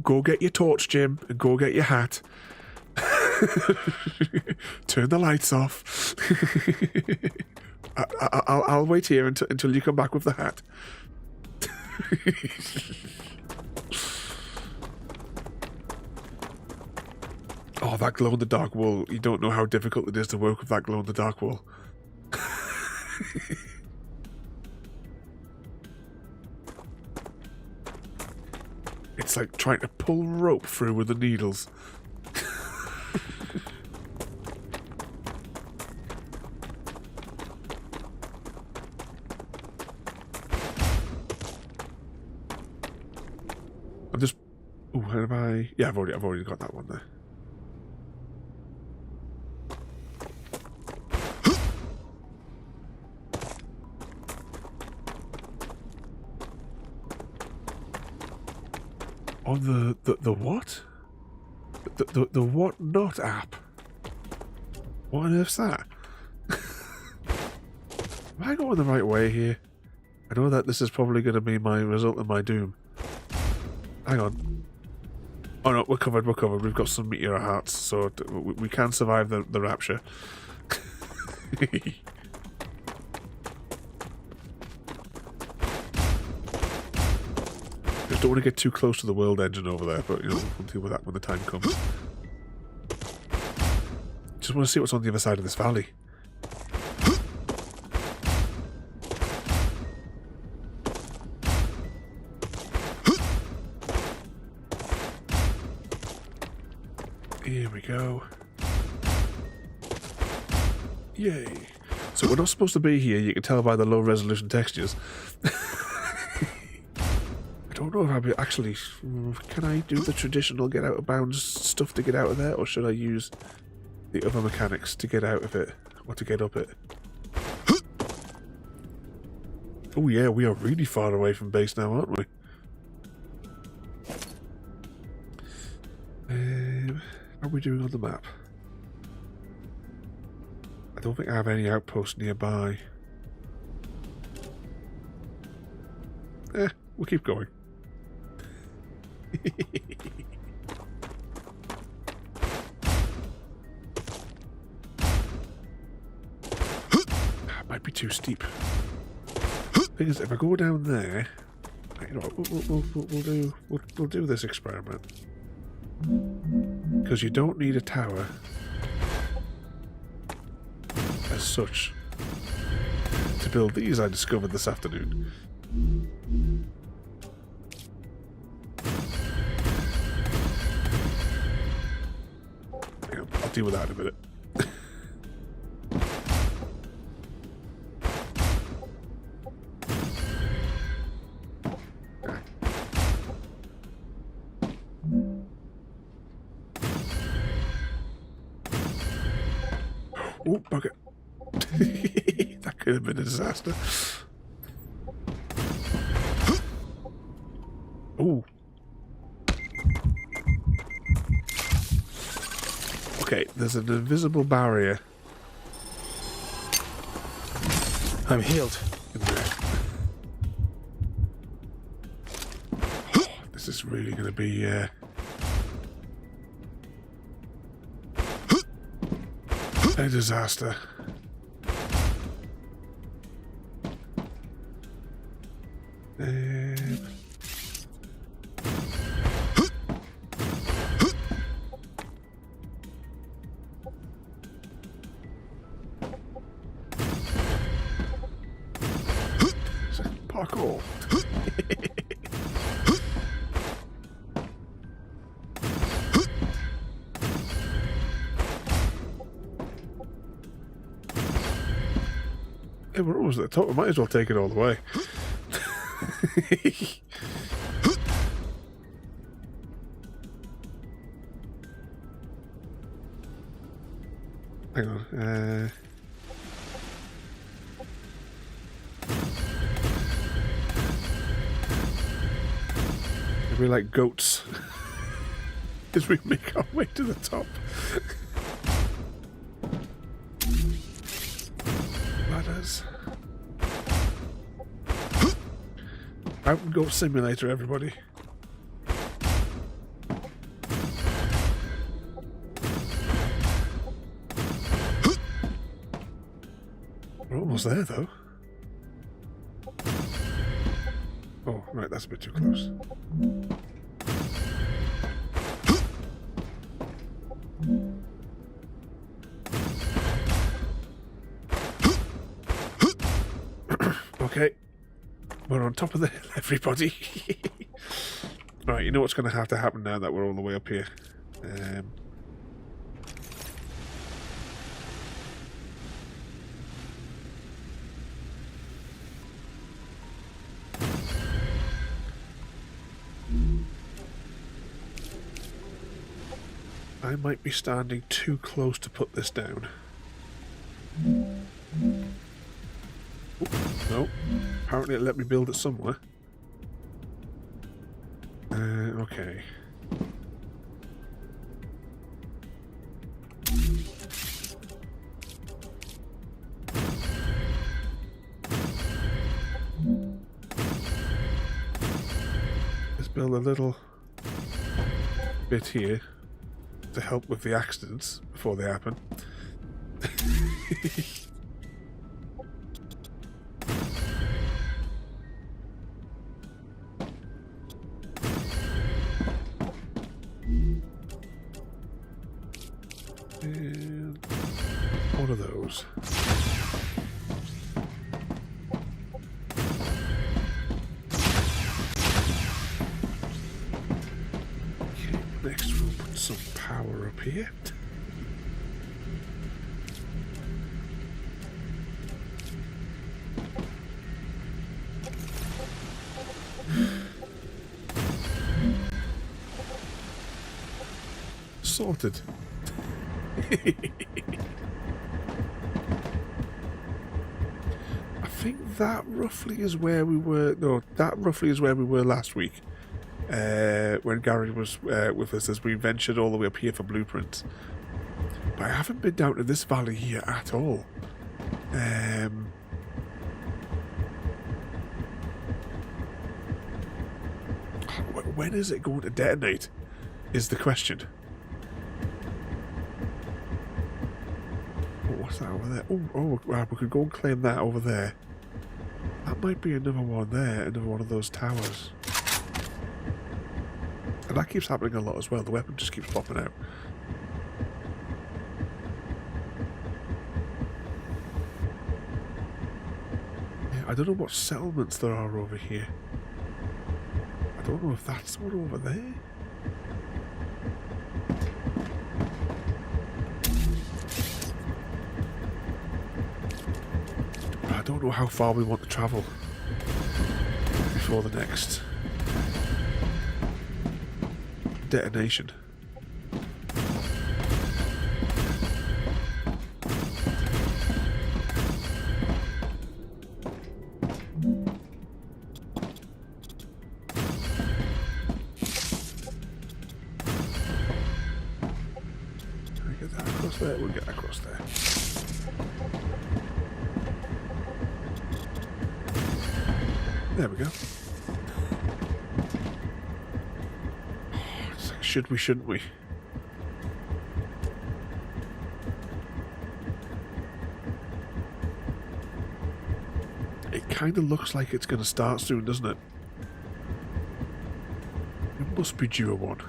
Go get your torch, Jim, and go get your hat. Turn the lights off. I'll wait here until you come back with the hat. Oh, that glow-in-the-dark wool. You don't know how difficult it is to work with that glow-in-the-dark wool. It's like trying to pull rope through with the needles. I'm just... Oh, have I... Yeah, I've already got that one there. On the what? The what not app? What on earth's that? Am I going the right way here? I know that this is probably going to be my result of my doom. Hang on. Oh no, we're covered. We've got some meteor hearts, so we can survive the rapture. Just don't want to get too close to the world engine over there, but you know, we'll deal with that when the time comes. Just want to see what's on the other side of this valley. Here we go. Yay. So we're not supposed to be here, you can tell by the low resolution textures. I don't know if I'll be actually... Can I do the traditional get out of bounds stuff to get out of there, or should I use the other mechanics to get out of it, or to get up it? Oh yeah, we are really far away from base now, aren't we? How are we doing on the map? I don't think I have any outposts nearby. We'll keep going. Might be too steep. Thing is, if I go down there, you know, we'll do this experiment. Because you don't need a tower as such to build these. I discovered this afternoon. Hang on, I'll deal with that in a minute. Oh, bugger. That could have been a disaster. Oh. Okay, there's an invisible barrier. I'm healed. In there. This is really going to be... a disaster. Parkour. We're almost at the top. We might as well take it all the way. Hang on. We're like goats as we make our way to the top. Ladders. Out and go simulator, everybody. We're almost there, though. Oh, right, that's a bit too close. Okay, we're on top of the hill, everybody. Right, you know what's going to have to happen now that we're all the way up here. I might be standing too close to put this down. No, apparently it let me build it somewhere. Okay. Let's build a little bit here to help with the accidents before they happen. And one of those. Okay, next we'll put some power up here. Sorted. I think that roughly is where we were. No, that roughly is where we were last week. When Gary was with us as we ventured all the way up here for blueprints. But I haven't been down to this valley here at all. When is it going to detonate? Is the question. Oh, what's that over there? Oh, wow, we could go and claim that over there. That might be another one there, another one of those towers. And that keeps happening a lot as well. The weapon just keeps popping out. Yeah, I don't know what settlements there are over here. I don't know if that's the one over there. I don't know how far we want to travel before the next detonation. Can I get that across there? We'll get across there. There we go. It's like, should we, shouldn't we? It kind of looks like it's going to start soon, doesn't it? It must be due a one.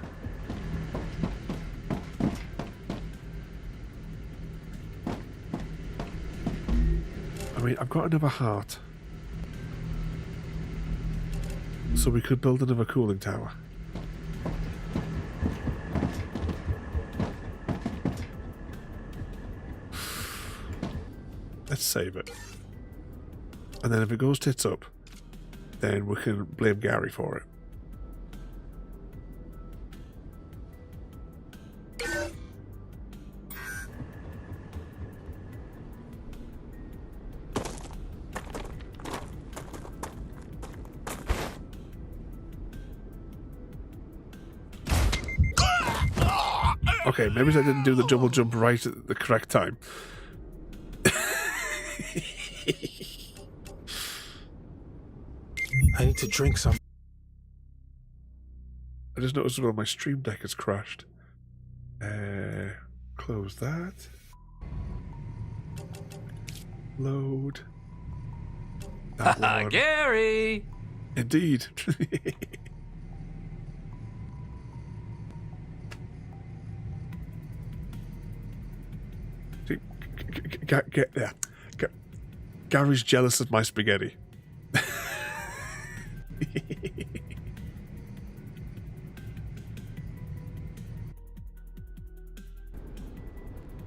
I mean, I've got another heart. So we could build another cooling tower. Let's save it. And then if it goes tits up, then we can blame Gary for it. Okay, maybe I didn't do the double jump right at the correct time. I need to drink some. I just noticed that my stream deck has crashed. Close that. Load. That one. Gary! Indeed. Get there. Gary's jealous of my spaghetti.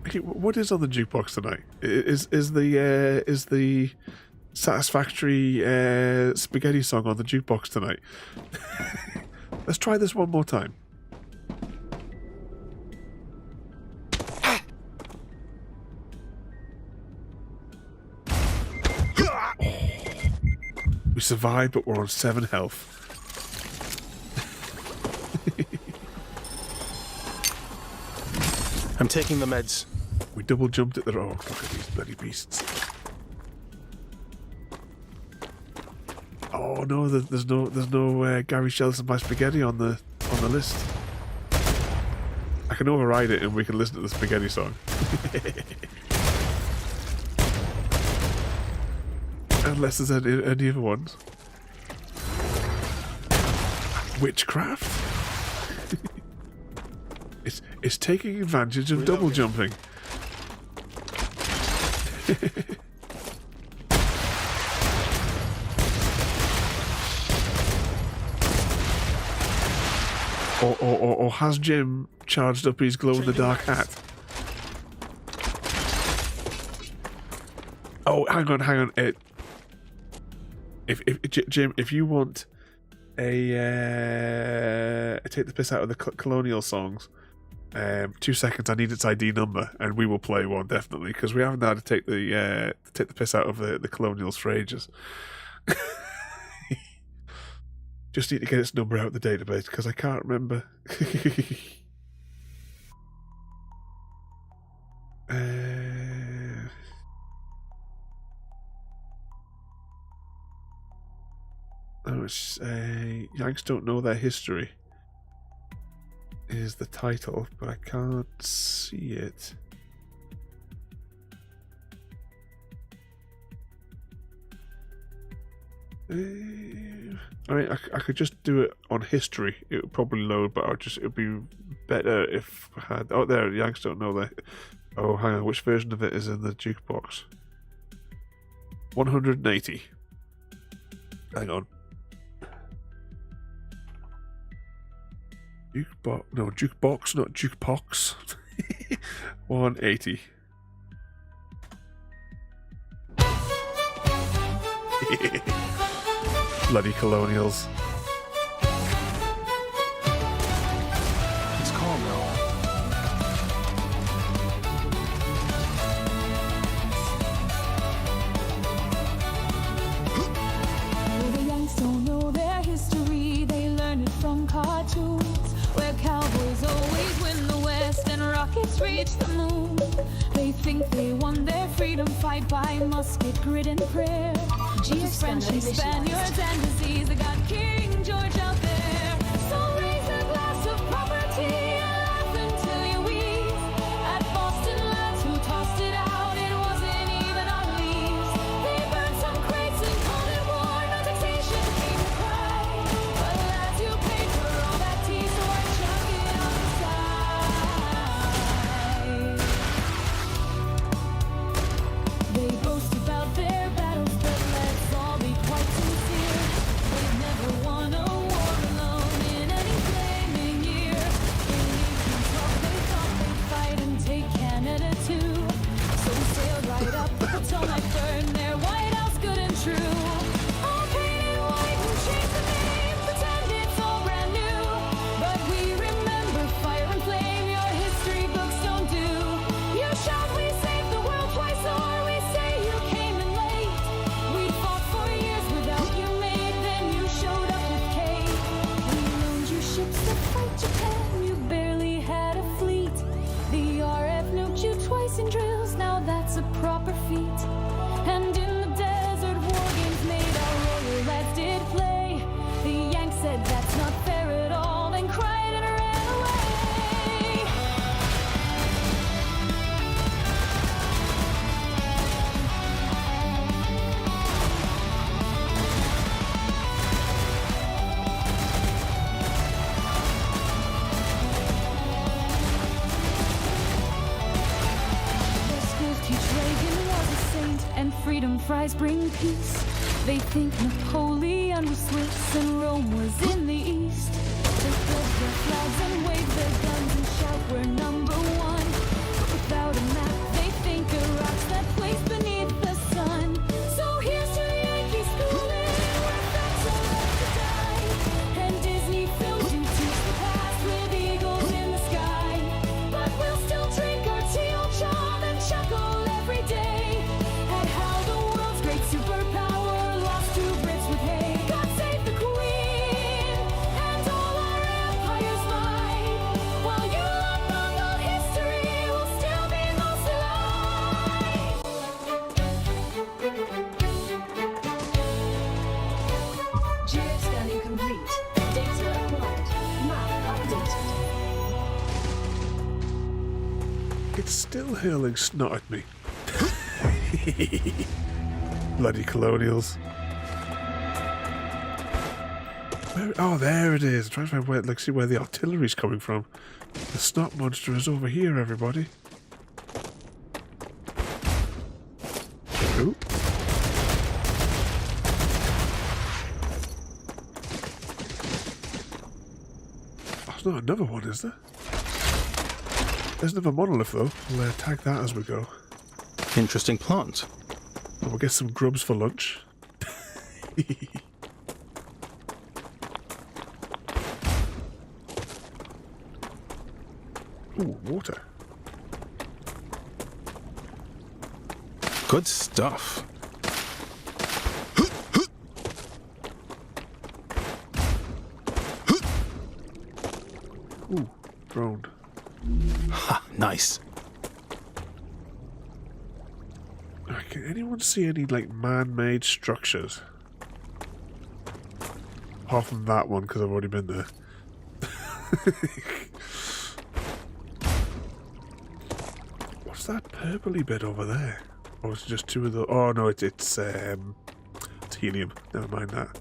Okay, what is on the jukebox tonight? Is the satisfactory spaghetti song on the jukebox tonight? Let's try this one more time. We survived, but we're on 7 health. I'm taking the meds. We double jumped at the rock. Look at these bloody beasts. Oh no, there's no Gary's jealous of my spaghetti on the list. I can override it and we can listen to the spaghetti song. Unless there's any other ones. Witchcraft? it's taking advantage of double jumping. or has Jim charged up his glow-in-the-dark hat? Oh, hang on. If Jim, if you want a take the piss out of the colonial songs, 2 seconds, I need its ID number, and we will play one, definitely, because we haven't had to take the piss out of the colonials for ages. Just need to get its number out of the database, because I can't remember. Oh, it's Yanks don't know their history is the title, but I can't see it. I mean, I could just do it on history. It would probably load, but it would be better if I had. Oh, there, Yanks don't know that. Oh, hang on, which version of it is in the jukebox? 180. Hang on. Jukebox, no, jukebox, not jukebox. 180. Bloody colonials. It's calm now. The Yanks don't know their history, they learn it from cartoons, where cowboys always win the West and rockets reach the moon. They think they won their freedom fight by musket, grit, and prayer. Geez, French and Spaniards and disease, they got King George out there. So raise a glass of property and laugh until you wheeze. At Boston lads who tossed it out, it wasn't even on leaves. They burned some crates and called it war, no taxation came to cry. But lads, you paid for all that tea, so I chuck it on the side. They boast about their battles, but let's all be quite sincere. They've never won a war alone in any flaming year. In 1812 they thought they'd fight and take Canada too. So we sailed right up the Potomac, burned their White House good and true. All painted white and changed the name, pretend it's all brand new. But we remember fire and flame, your history books don't do. You shout we saved the world twice, or we say you came in late. We fought for years without you, mate, then you showed up with Kate. We loaned you ships to fight Japan, you barely had a fleet. The RF nuked you twice in drills, now that's a proper feat. And in the desert, war games made our royal lads did play. The Yanks said that's not fair at all, then cried and ran away. Their schools teach Reagan was a saint and freedom fries bring peace. They think Napoleon was Swiss and Rome was in the east. They pledge their flags and wave their guns and shout we're number one. But without a map, they think Iraq's that place beneath the sun. So here's to Yankee schooling, where facts are left to die. And Disney films do teach the past with eagles in the sky. But we'll still drink our tea on charm and chuckle every day at how the world's great superpower lost to Brits with hate. God save the Queen and all our empires mine. While you love Mongol history, will still be most alive. Geoscanning complete. Data acquired. Map updated. It's still hurling snot at me. Bloody colonials. Oh, there it is. I'm trying to find where, see where the artillery's coming from. The snot monster is over here, everybody. Ooh. Oh, there's not another one, is there? There's another monolith, though. We'll tag that as we go. Interesting plant. And we'll get some grubs for lunch. Ooh, water. Good stuff. Ooh, drone. Ha, nice. Can anyone see any, like, man-made structures? Apart from that one, because I've already been there. What's that purpley bit over there? Or is it just two of the... Oh, no, it's helium. Never mind that.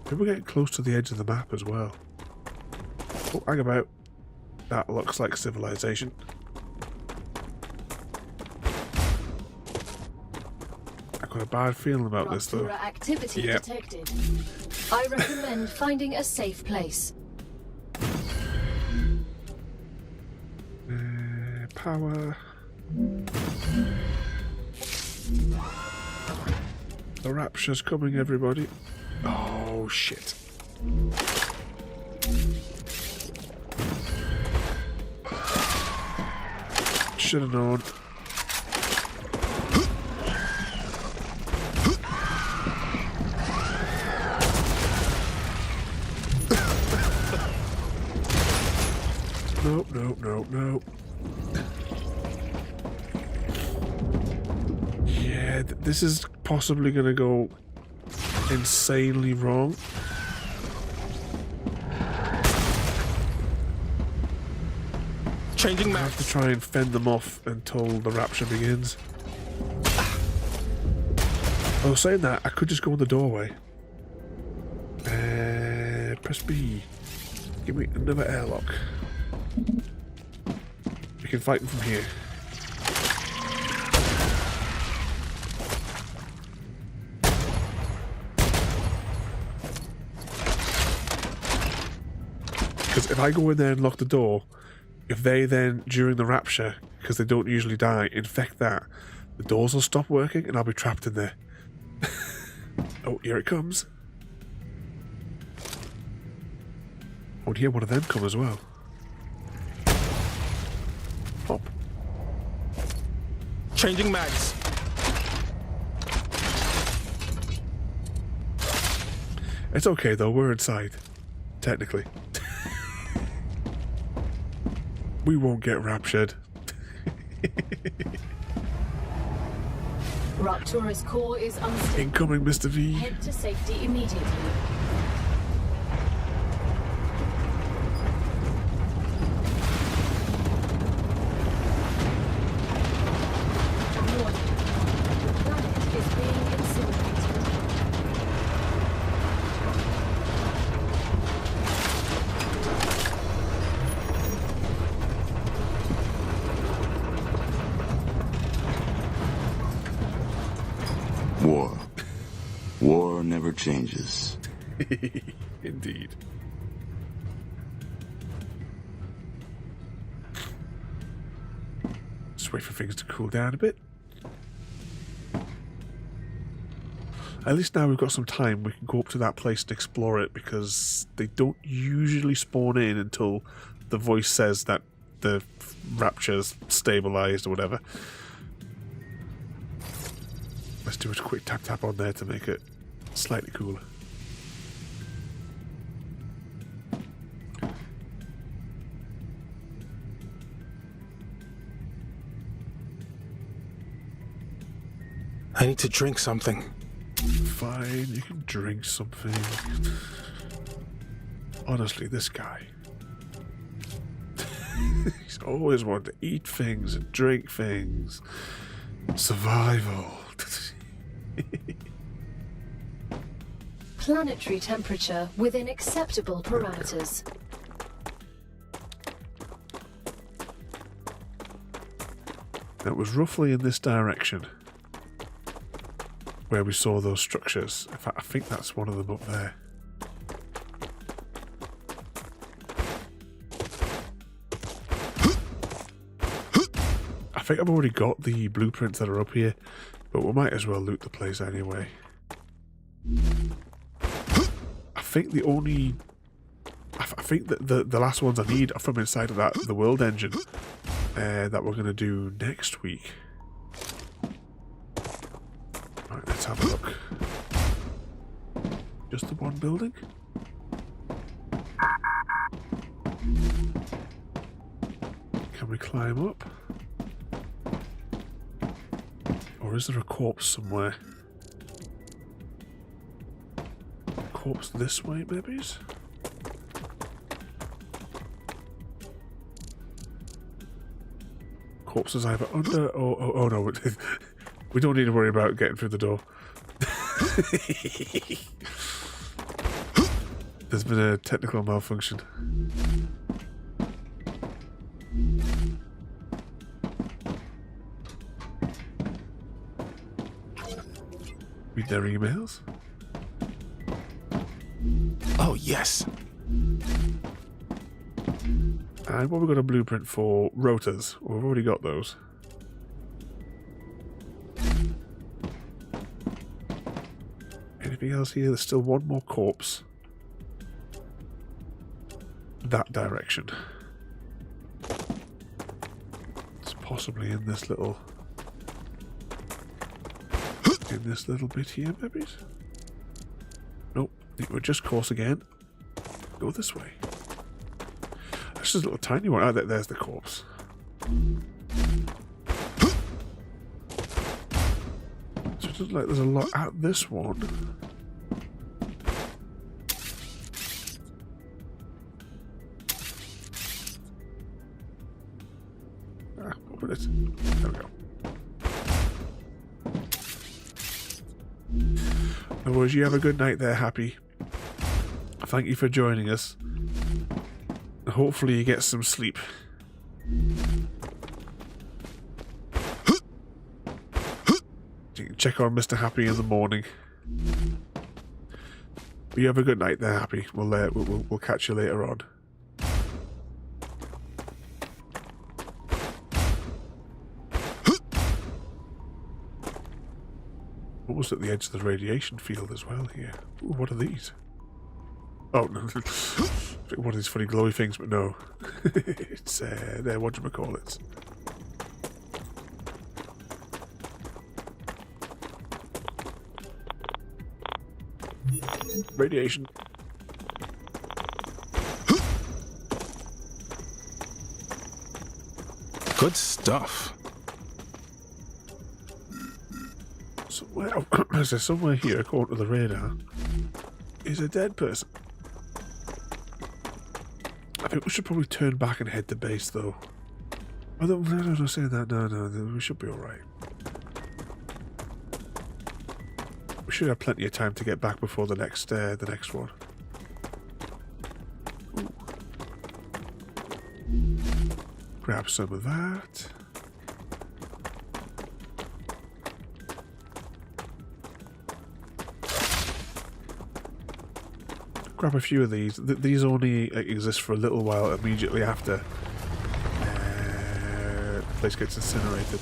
Maybe we're getting close to the edge of the map as well. Oh, hang about. That looks like civilization. I've got a bad feeling about this, though. Rupture activity Yep. detected. I recommend finding a safe place. Power. The Rapture's coming, everybody. Oh, shit. Should have known. Nope, nope, nope, nope. Yeah, this is possibly going to go insanely wrong. Changing I have to maps. try and fend them off until the Rapture begins. Oh, saying that, I could just go in the doorway. Press B. Give me another airlock. We can fight them from here. Because if I go in there and lock the door, if they then, during the Rapture, because they don't usually die, infect that, the doors will stop working and I'll be trapped in there. Oh, here it comes. I would hear one of them come as well. Pop. Changing mags. It's okay though, we're inside. Technically. We won't get raptured. Raptura's core is unstable. Incoming, Mr. V. Head to safety immediately. Warning. The planet is being incinerated. War. War never changes. Indeed. Just wait for things to cool down a bit. At least now we've got some time, we can go up to that place and explore it, because they don't usually spawn in until the voice says that the Rapture's stabilized or whatever. Let's do a quick tap tap on there to make it slightly cooler. I need to drink something. Fine, you can drink something. Honestly, this guy. He's always wanted to eat things and drink things. Survival. Planetary temperature within acceptable parameters. That was roughly in this direction where we saw those structures. In fact, I think that's one of them up there. I think I've already got the blueprints that are up here, but we might as well loot the place anyway. I think the only I think that the last ones I need are from inside of the world engine that we're going to do next week. Right, let's have a look. Just the one building? Can we climb up? Or is there a corpse somewhere? Corpse this way, maybe? Corpses either under or... Oh no, we don't need to worry about getting through the door. There's been a technical malfunction. Read their emails. Oh, yes. And what have we got a blueprint for? Rotors. Well, we've already got those. Anything else here? There's still one more corpse. That direction. It's possibly in this little... in this little bit here, maybe? Nope. We're just course again. Go this way. That's just a little tiny one. Oh, there's the corpse. So it looks like there's a lot at this one. Open it. There we go. No worries, you have a good night there, Happy. Thank you for joining us. Hopefully you get some sleep. You can check on Mr. Happy in the morning. But you have a good night there, Happy. We'll catch you later on. Almost at the edge of the radiation field as well here. Ooh, what are these? Oh, no. One of these funny glowy things, but no. It's, there, whatchamacallit. Radiation. Good stuff. Somewhere here, according to the radar, is a dead person. I think we should probably turn back and head to base, though. Oh, no, saying that. No, we should be alright. We should have plenty of time to get back before the next one. Ooh. Grab some of that. Grab a few of these. These only exist for a little while immediately after the place gets incinerated.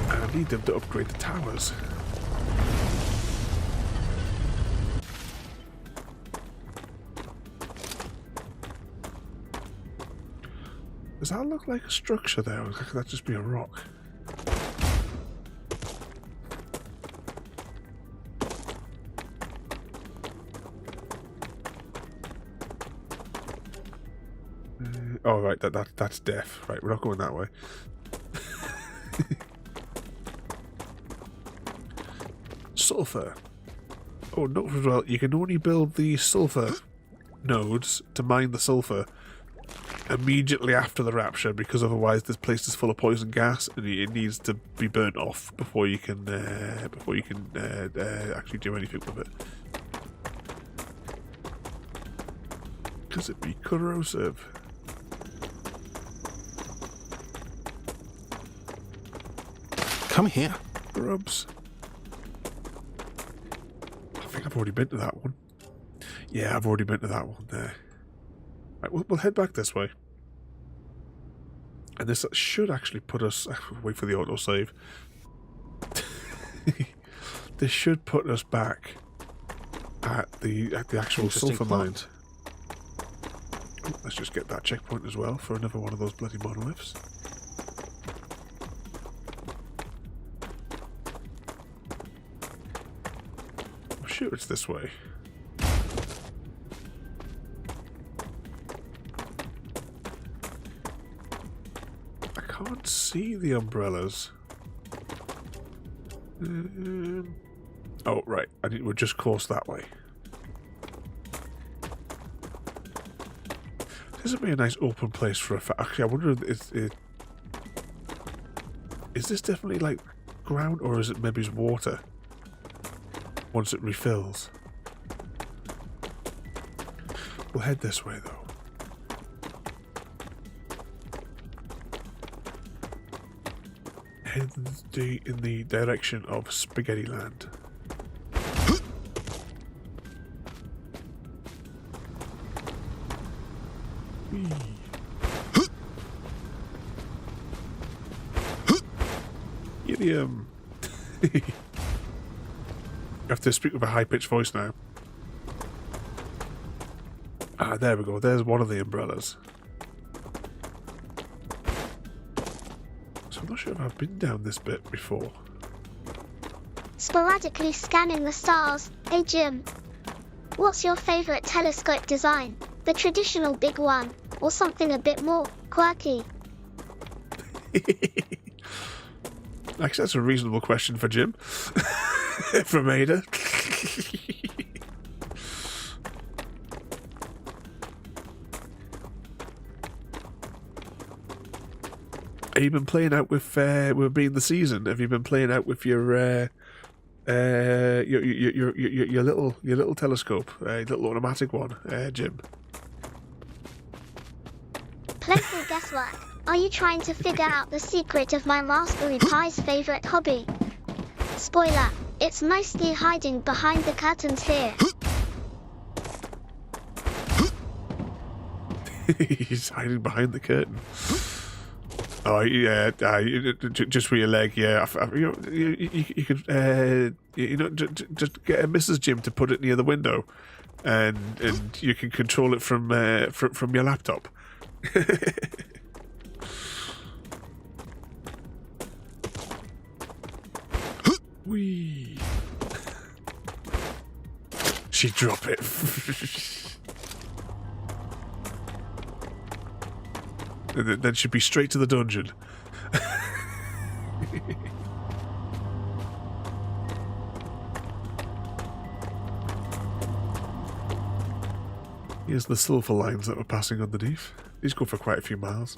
And I need them to upgrade the towers. Does that look like a structure there, or could that just be a rock? Oh, right, that's death. Right, we're not going that way. Sulfur. Oh, note as well, you can only build the sulfur nodes to mine the sulfur immediately after the rapture, because otherwise this place is full of poison gas and it needs to be burnt off before you can actually do anything with it. Because it'd be corrosive. Come here. Grubs. I think I've already been to that one. Yeah, I've already been to that one there. Right, we'll head back this way. And this should actually put us... Wait for the autosave. This should put us back at the actual Interesting sulfur plot. mine. Let's just get that checkpoint as well for another one of those bloody monoliths. I'm sure it's this way. I can't see the umbrellas. Oh, right. We're just close that way. This would be a nice open place for a... Actually, I wonder if is this definitely like ground, or is it maybe water once it refills? We'll head this way, though. Head in the direction of Spaghetti Land. Idiom. You have to speak with a high-pitched voice now. Ah, there we go. There's one of the umbrellas. So I'm not sure if I've been down this bit before. Sporadically scanning the stars. Hey Jim, what's your favorite telescope design? The traditional big one, or something a bit more quirky? Actually, that's a reasonable question for Jim. From AIDA. Have you been playing out with being the season? Have you been playing out with your little telescope, little automatic one, Jim? Playful guesswork. Are you trying to figure out the secret of my Raspberry Pi's favorite hobby? Spoiler, it's mostly hiding behind the curtains here. He's hiding behind the curtain. Oh yeah, just with your leg. Yeah, you could just get a Mrs. Jim to put it near the window, and you can control it from your laptop. Whee! She drop it. And then she'd be straight to the dungeon. Here's the sulfur lines that we're passing underneath. These go for quite a few miles.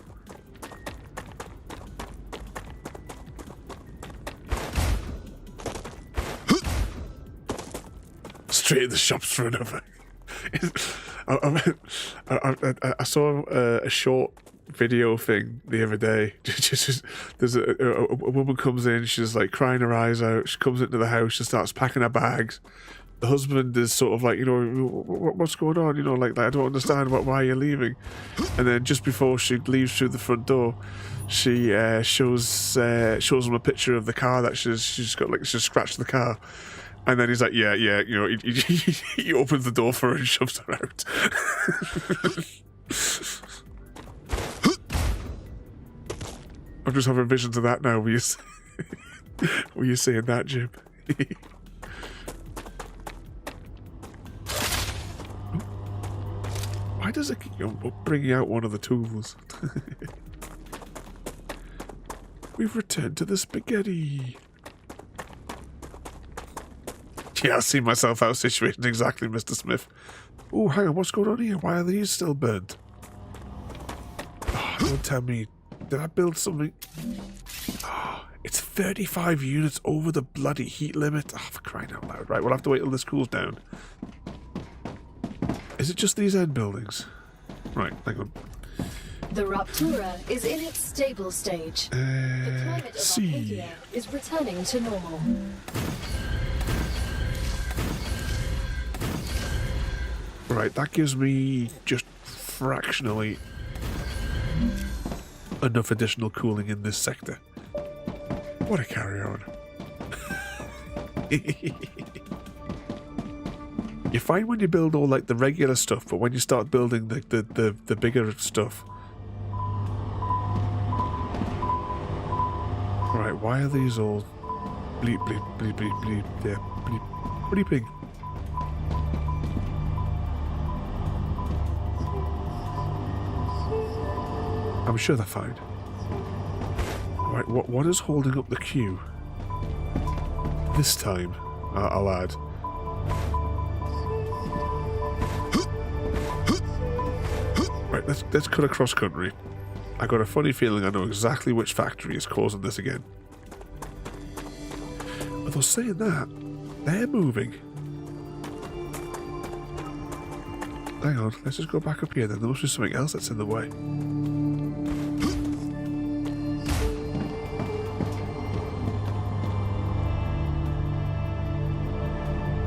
Straight in the shops for another. I saw a short video thing the other day. There's a woman comes in, she's like crying her eyes out. She comes into the house, she starts packing her bags. The husband is sort of like, what's going on? Like that. I don't understand why you're leaving. And then just before she leaves through the front door, she shows him a picture of the car that she's got, like she's scratched the car. And then he's like, yeah, he opens the door for her and shoves her out. I'm just having visions of that now. Were you saying that, Jim? Why does it keep bringing out one of the tools? We've returned to the spaghetti. Yeah, I see myself out situated exactly, Mr. Smith. Oh, hang on, what's going on here? Why are these still burnt? Oh, don't tell me. Did I build something? Oh, it's 35 units over the bloody heat limit. Oh, for crying out loud. Right, we'll have to wait till this cools down. Is it just these end buildings? Right, hang on. The Raptura is in its stable stage. The climate of AIDA is returning to normal. Right, that gives me just fractionally enough additional cooling in this sector. What a carry on. You find when you build all like the regular stuff, but when you start building the bigger stuff. Right, why are these all bleep bleep bleep bleep bleep yeah, bleep bleeping? I'm sure they're fine. Right, what is holding up the queue? This time, I'll add. Right, let's cut across country. I got a funny feeling I know exactly which factory is causing this again. Although saying that, they're moving. Hang on, let's just go back up here then. There must be something else that's in the way.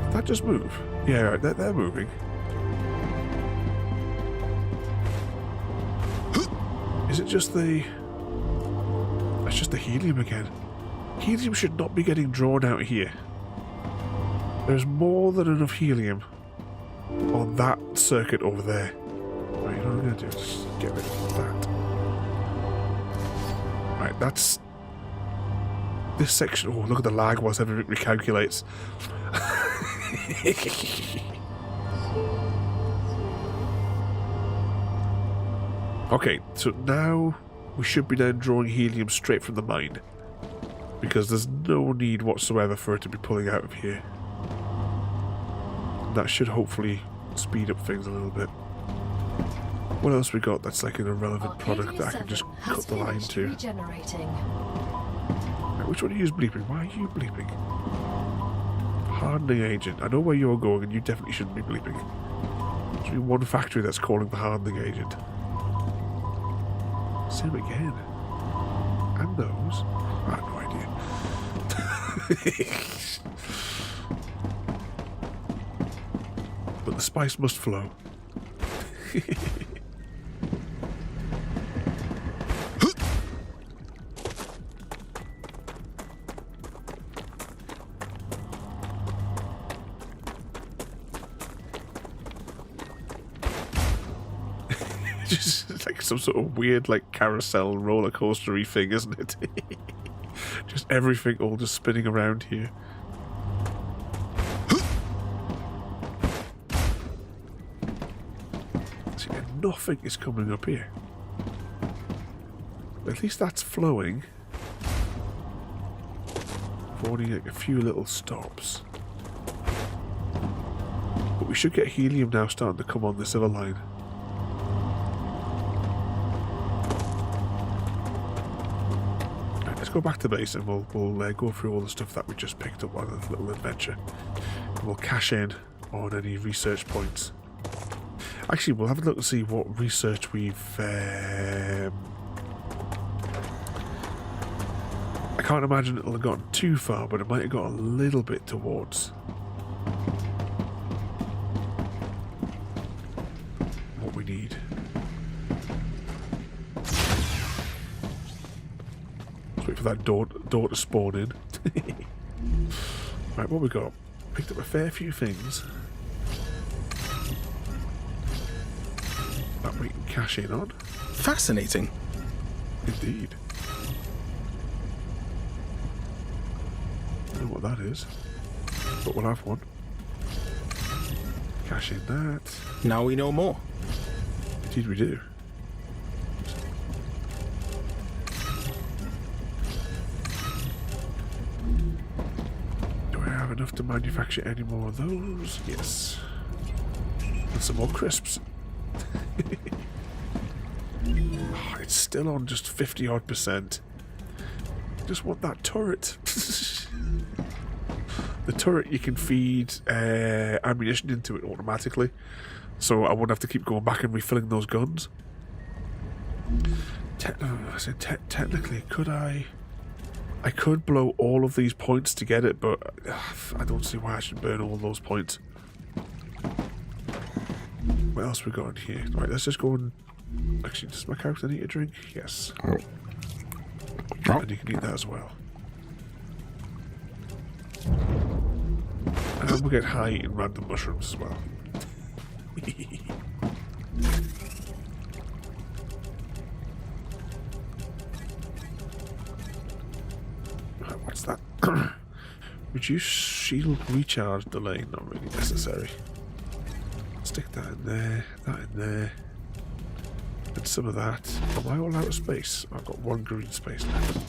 Did that just move? Yeah, right, they're moving. Is it just the... It's just the helium again. Helium should not be getting drawn out here. There's more than enough helium on that circuit over there. Right, you know what I'm going to do? Just get rid of that. Right, that's... This section... Oh, look at the lag whilst everything recalculates. Okay, so now we should be then drawing helium straight from the mine. Because there's no need whatsoever for it to be pulling out of here. That should hopefully speed up things a little bit. What else we got that's like an irrelevant product that I can just cut the line to? Right, which one are you bleeping? Why are you bleeping? Hardening agent. I know where you're going and you definitely shouldn't be bleeping. There's only one factory that's calling the hardening agent. Same again. And those. I have no idea. But the spice must flow. Just like some sort of weird like carousel roller coaster-y thing, isn't it? Just everything all just spinning around here. See, nothing is coming up here. At least that's flowing. Avoiding like a few little stops. But we should get helium now starting to come on this other line. Go back to base and we'll go through all the stuff that we just picked up on this little adventure. And we'll cash in on any research points. Actually, we'll have a look and see what research we've... I can't imagine it'll have gotten too far, but it might have got a little bit towards what we need. Wait for that door to spawn in. Right, what we got? Picked up a fair few things that we can cash in on. Fascinating. Indeed. I don't know what that is, but we'll have one. Cash in that. Now we know more. Indeed we do. Enough to manufacture any more of those? Yes. And some more crisps. Oh, it's still on just 50 odd %. Just want that turret. The turret, you can feed ammunition into it automatically, so I wouldn't have to keep going back and refilling those guns. Technically, could I could blow all of these points to get it, but I don't see why I should burn all those points. What else we got in here? Right, let's just go and... Actually, does my character need a drink? Yes. Oh. And you can eat that as well. And we'll get high eating random mushrooms as well. Right, what's that? Reduce shield recharge delay, not really necessary. Stick that in there, and some of that. Am I all out of space? I've got one green space left.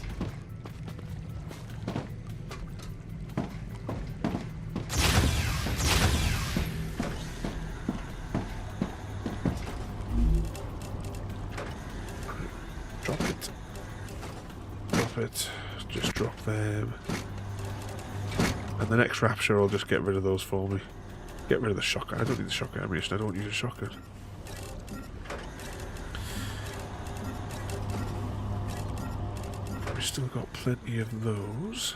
Drop it. Drop it. Just drop them. And the next Rapture will just get rid of those for me. Get rid of the shotgun. I don't need the shotgun ammunition. I don't use a shotgun. We've still got plenty of those.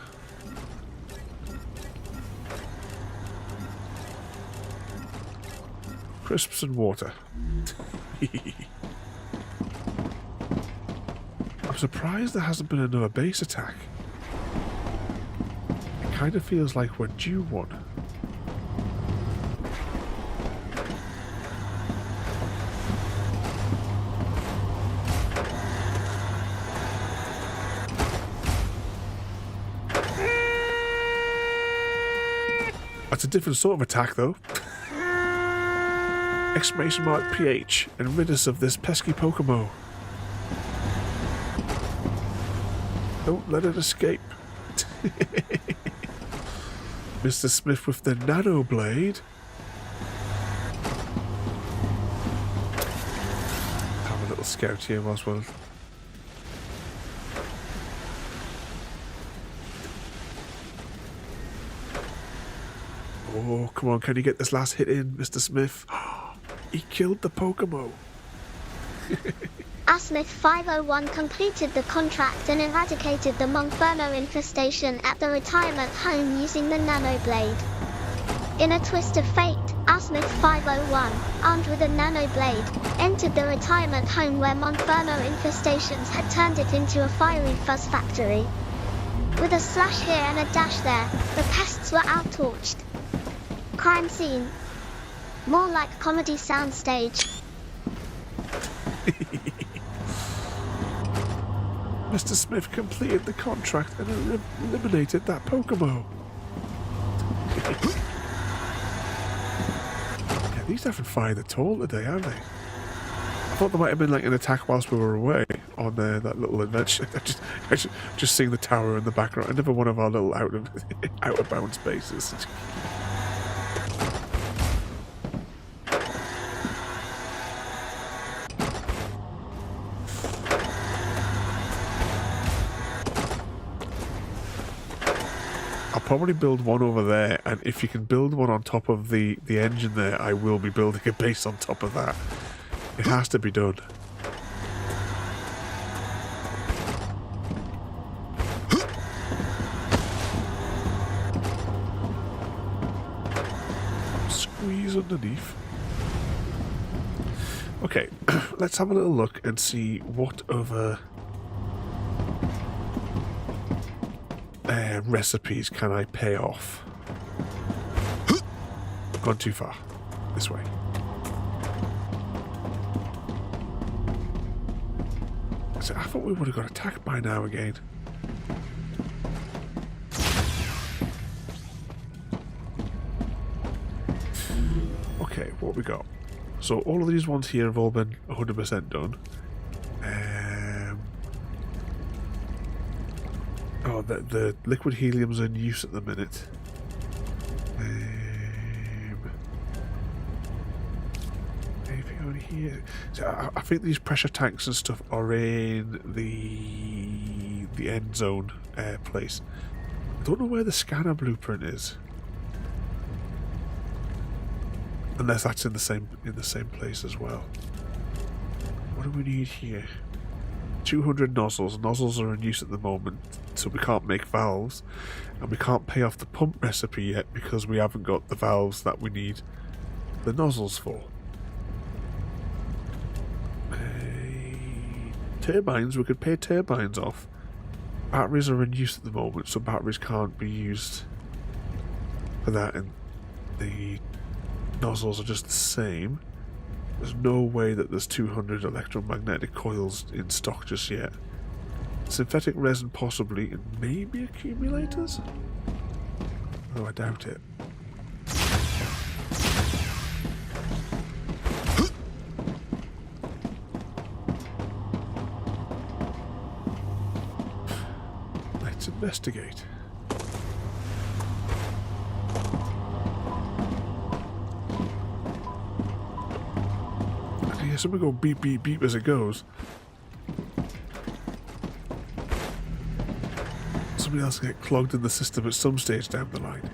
Crisps and water. I'm surprised there hasn't been another base attack. It kind of feels like we're due one. That's a different sort of attack, though. Exclamation mark PH and rid us of this pesky Pokemon. Don't let it escape. Mr. Smith with the Nano Blade. Have a little scout here as well. Oh, come on, can you get this last hit in, Mr. Smith? He killed the Pokemon. Smith 501 completed the contract and eradicated the Monferno infestation at the retirement home using the Nano Blade. In a twist of fate, Smith 501, armed with a Nano Blade, entered the retirement home where Monferno infestations had turned it into a fiery fuzz factory. With a slash here and a dash there, the pests were out-torched. Crime scene. More like comedy soundstage. Mr. Smith completed the contract and eliminated that Pokemon. Yeah, these haven't fired at all today, have they? I thought there might have been like an attack whilst we were away on that little adventure. I just seeing the tower in the background. Another one of our little out of bounds bases. Probably build one over there, and if you can build one on top of the engine there, I will be building a base on top of that. It has to be done. Squeeze underneath. Okay, let's have a little look and see what other recipes can I pay off. Gone too far. This way. So I thought we would have got attacked by now again. Okay, what we got? So all of these ones here have all been 100% done. Oh, the liquid helium's in use at the minute. Anything over here? So I think these pressure tanks and stuff are in the end zone place. I don't know where the scanner blueprint is, unless that's in the same place as well. What do we need here? 200 nozzles. Nozzles are in use at the moment, so we can't make valves, and we can't pay off the pump recipe yet because we haven't got the valves that we need the nozzles for. Turbines, we could pay turbines off. Batteries are in use at the moment, so batteries can't be used for that, and the nozzles are just the same. There's no way that there's 200 electromagnetic coils in stock just yet. Synthetic resin possibly, and maybe accumulators? Oh, I doubt it. Let's investigate. I hear something go beep beep beep as it goes. Somebody else will get clogged in the system at some stage down the line.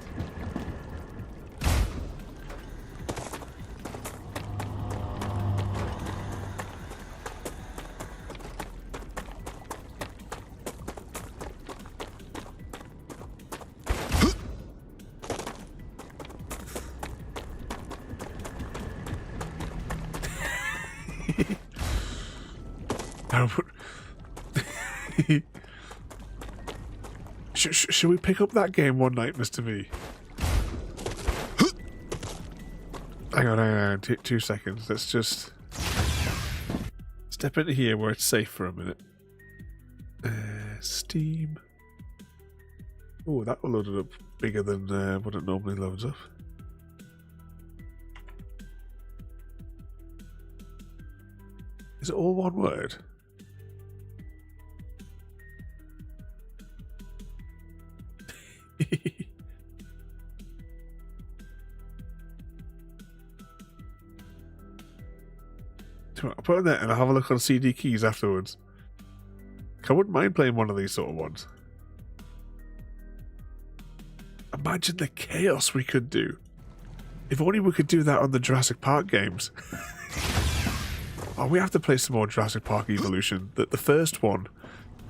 Should we pick up that game one night, Mr. V? Hang on. 2 seconds. Let's just step into here where it's safe for a minute. Steam. Oh, that will load it up bigger than what it normally loads up. Is it all one word? I'll put it there and I'll have a look on CD keys afterwards. I wouldn't mind playing one of these sort of ones. Imagine the chaos we could do. If only we could do that on the Jurassic Park games. Oh, we have to play some more Jurassic Park Evolution. The first one,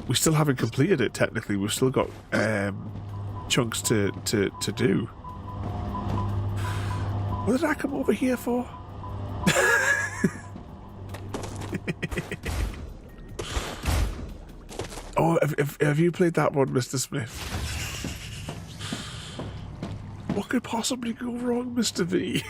we still haven't completed it technically. We've still got chunks to do. What did I come over here for? Oh, have you played that one, Mr. Smith? What could possibly go wrong, Mr. V?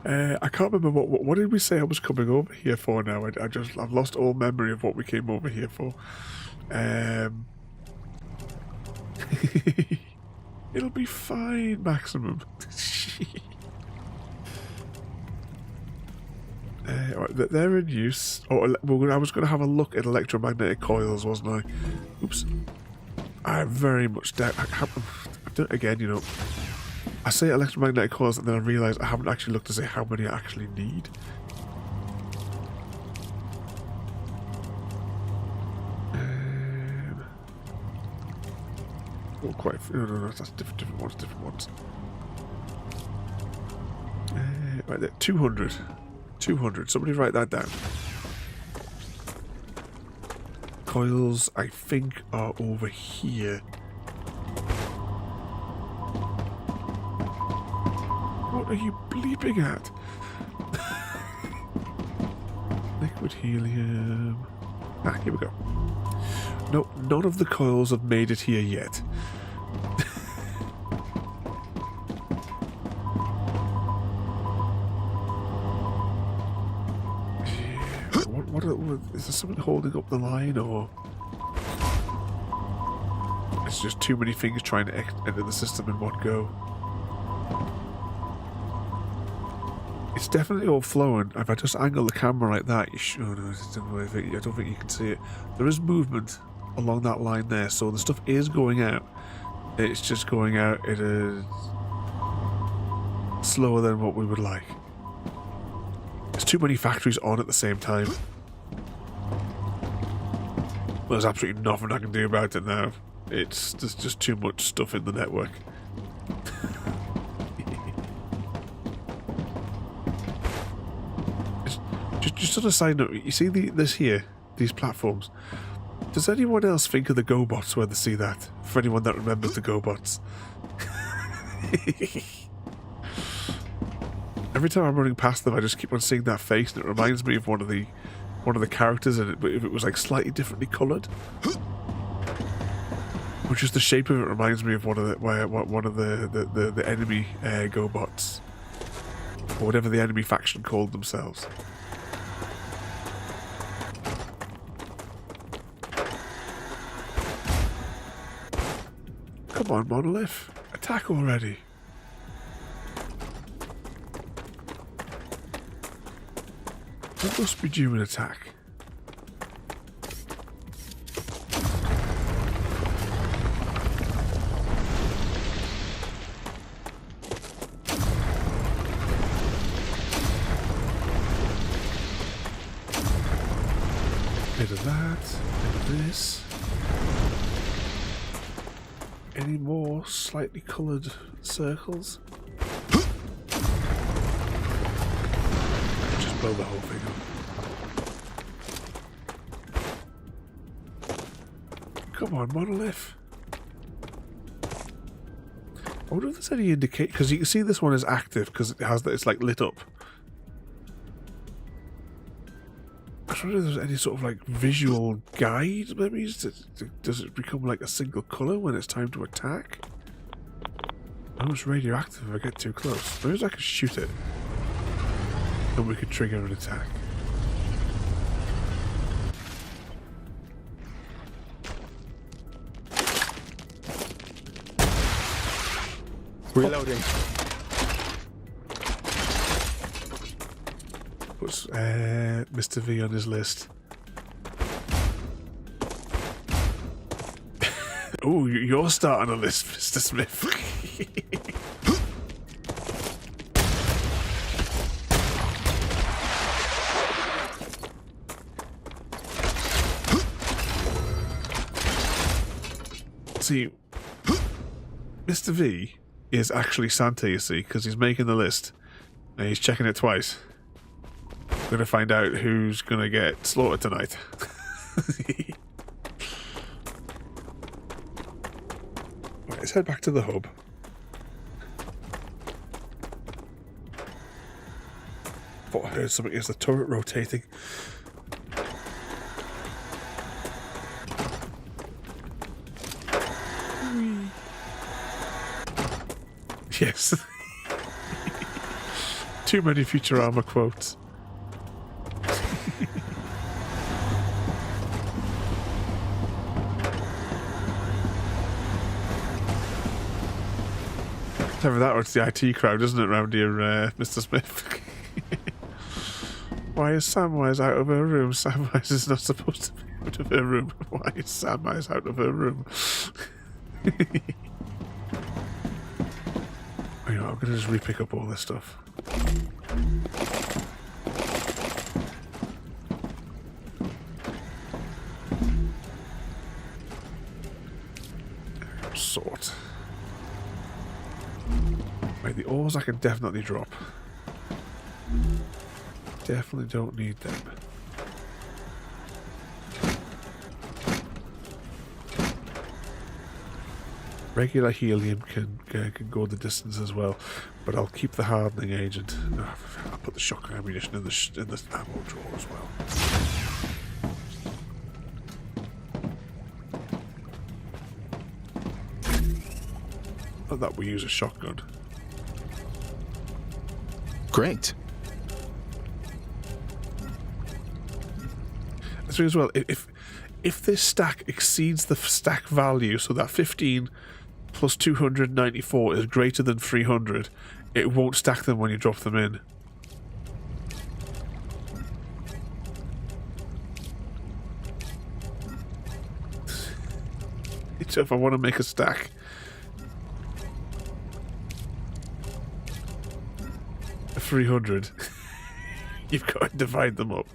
I can't remember what did we say I was coming over here for now. I've lost all memory of what we came over here for. It'll be fine, Maximum. Right, they're in use. Oh, I was going to have a look at electromagnetic coils, wasn't I? Oops. I very much doubt. I've done it again, you know. I say electromagnetic coils and then I realise I haven't actually looked to see how many I actually need. Oh, quite a few. No, that's different ones. Right there, 200. 200. Somebody write that down. Coils, I think, are over here. What are you bleeping at? Liquid helium. Ah, here we go. No, none of the coils have made it here yet. Is there something holding up the line, or it's just too many things trying to enter the system in one go? It's definitely all flowing. If I just angle the camera like that, I don't think you can see it. There is movement along that line there, so the stuff is going out. It's just going out at a slower than what we would like. There's too many factories on at the same time. There's absolutely nothing I can do about it now. There's just too much stuff in the network. just on a side note, you see these platforms. Does anyone else think of the GoBots when they see that? For anyone that remembers the GoBots. Every time I'm running past them, I just keep on seeing that face, and it reminds me of one of the characters, and if it was like slightly differently coloured. Or just the shape of it reminds me of one of the enemy GoBots. Or whatever the enemy faction called themselves. Come on, Monolith. Attack already. It must be due an attack. Bit of that, bit of this. Any more slightly coloured circles? Just blow the whole thing up. Come on, Monolith. I wonder if there's any indicate, because you can see this one is active because it has that, it's like lit up. I wonder if there's any sort of like visual guide, maybe? Does it become like a single colour when it's time to attack? Oh, it's radioactive if I get too close. Maybe I can shoot it. And we could trigger an attack. Reloading. Puts Mr. V on his list. Oh, you're starting a list, Mr. Smith. See, Mr. V is actually Santa, you see, because he's making the list and he's checking it twice. We're going to find out who's going to get slaughtered tonight. Right, let's head back to the hub. Thought I heard something. Is the turret rotating? Yes. Too many Futurama quotes. Whatever that, or it's the IT crowd, isn't it, round here, Mr. Smith? Why is Samwise out of her room? Samwise is not supposed to be out of her room. Why is Samwise out of her room? You know, I'm going to just re-pick up all this stuff. Sort. Right, the ores I can definitely drop. Definitely don't need them. Regular helium can go the distance as well, but I'll keep the hardening agent. I'll put the shock ammunition in the ammo drawer as well. Not that we use a shotgun. Great. So as well, if this stack exceeds the stack value, so that 15 plus 294 is greater than 300, it won't stack them when you drop them in. So if I want to make a stack of 300, you've got to divide them up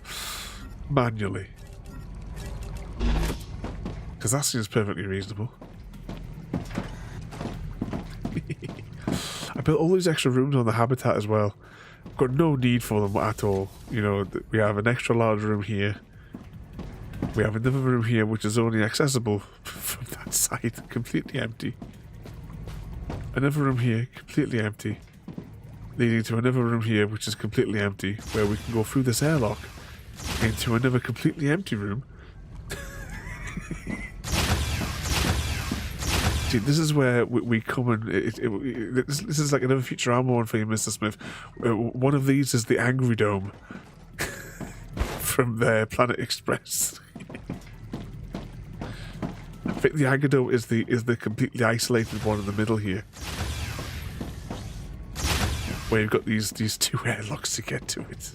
manually. Because that seems perfectly reasonable. I built all these extra rooms on the habitat as well. I've got no need for them at all. You know, we have an extra large room here. We have another room here which is only accessible from that side, completely empty. Another room here, completely empty. Leading to another room here which is completely empty, where we can go through this airlock into another completely empty room. See, this is where we come and this is like another Futurama one for you, Mr. Smith. One of these is the Angry Dome from Planet Express. I think the Angry Dome is the completely isolated one in the middle here, where you've got these two airlocks to get to it.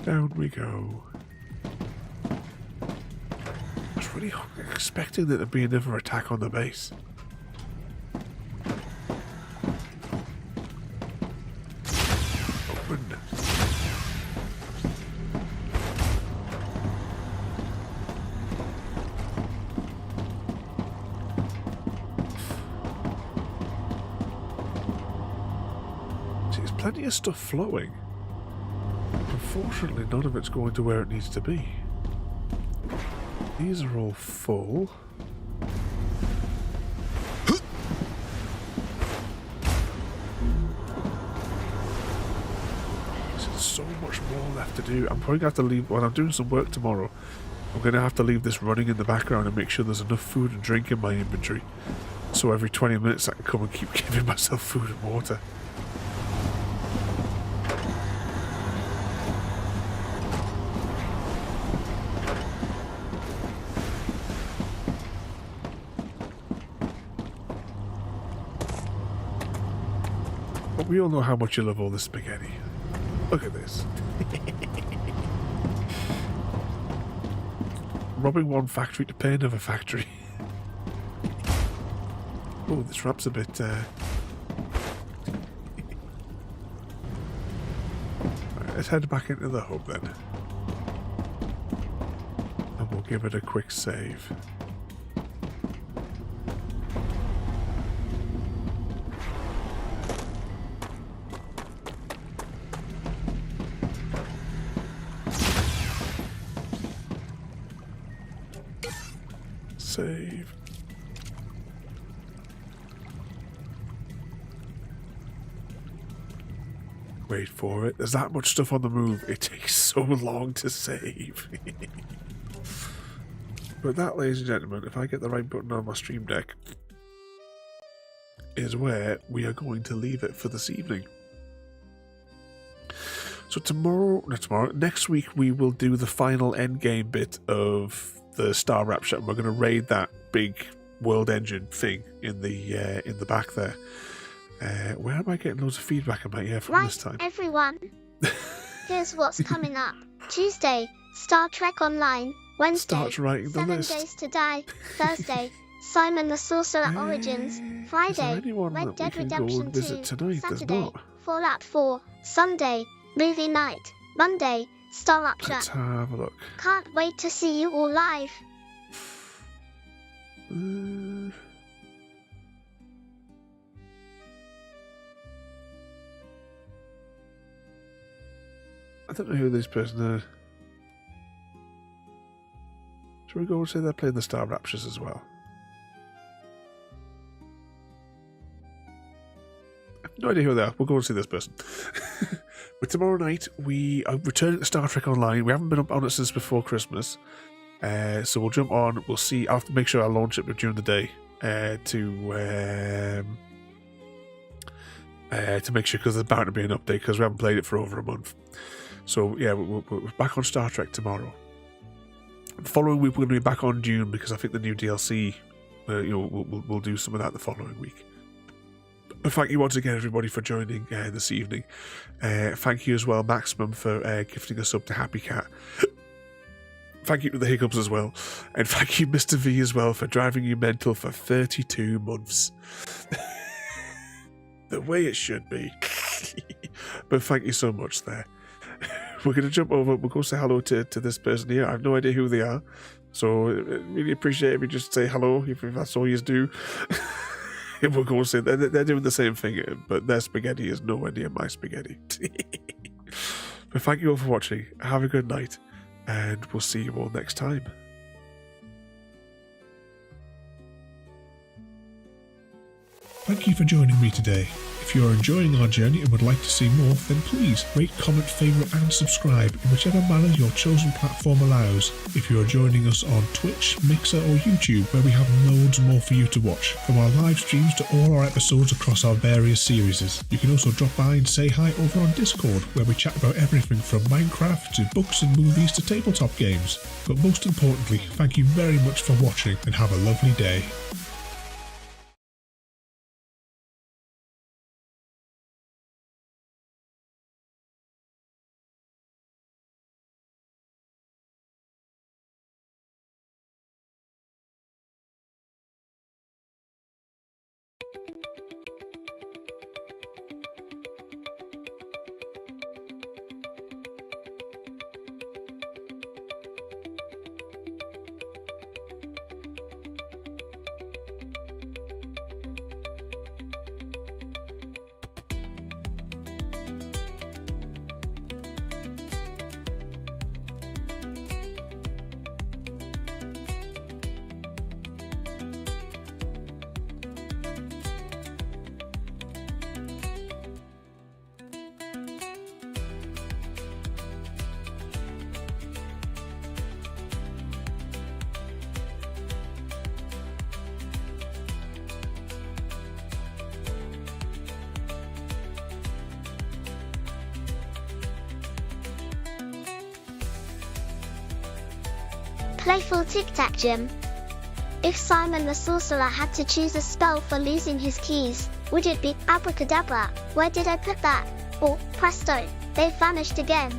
Down we go. I was really expecting there to be another attack on the base. Open. See, there's plenty of stuff flowing. Unfortunately, none of it's going to where it needs to be. These are all full. There's so much more left to do. I'm probably going to have to leave, when I'm doing some work tomorrow, I'm going to have to leave this running in the background and make sure there's enough food and drink in my inventory. So every 20 minutes I can come and keep giving myself food and water. We all know how much you love all this spaghetti. Look at this. Robbing one factory to pay another factory. Oh, this wrap's a bit... Right, let's head back into the hub then. And we'll give it a quick save. Save. Wait for it. There's that much stuff on the move. It takes so long to save. But that, ladies and gentlemen, if I get the right button on my stream deck, is where we are going to leave it for this evening. So next week we will do the final endgame bit of the StarRupture, and we're going to raid that big world engine thing in the back there. Where am I getting loads of feedback about here from this time? Right, everyone. Here's what's coming up. Tuesday, Star Trek Online. Wednesday, Starts writing the 7 list. Days to Die. Thursday, Simon the Sorcerer Origins. Friday, anyone Red that Dead we can go Redemption and 2. visit tonight? There's Saturday, not. Fallout 4. Sunday, Movie Night. Monday, StarRupture. Let's have a look. Can't wait to see you all live. I don't know who this person is. Shall we go and say they're playing the StarRuptures as well? I have no idea who they are. We'll go and see this person. But tomorrow night, we are returning to Star Trek Online. We haven't been up on it since before Christmas. So we'll jump on. We'll see. I'll have to make sure I launch it during the day to make sure, because there's bound to be an update, because we haven't played it for over a month. So yeah, we're back on Star Trek tomorrow. The following week we're going to be back on Dune, because I think the new DLC, we'll do some of that the following week. But thank you once again, everybody, for joining this evening. Thank you as well, Maximum, for gifting us up to Happy Cat. Thank you to the Hiccups as well. And thank you, Mr. V, as well, for driving you mental for 32 months. The way it should be. But thank you so much there. We're going to jump over. We'll go say hello to this person here. I have no idea who they are. So really appreciate it if you just say hello, if that's all you do. We'll go say they're doing the same thing, but their spaghetti is nowhere near my spaghetti. But thank you all for watching. Have a good night, and we'll see you all next time. Thank you for joining me today. If you are enjoying our journey and would like to see more, then please rate, comment, favourite and subscribe in whichever manner your chosen platform allows. If you are joining us on Twitch, Mixer or YouTube, where we have loads more for you to watch, from our live streams to all our episodes across our various series. You can also drop by and say hi over on Discord, where we chat about everything from Minecraft to books and movies to tabletop games. But most importantly, thank you very much for watching and have a lovely day. Playful tic-tac gym. If Simon the Sorcerer had to choose a spell for losing his keys, would it be Abracadabra, where did I put that? Or, presto, they've vanished again.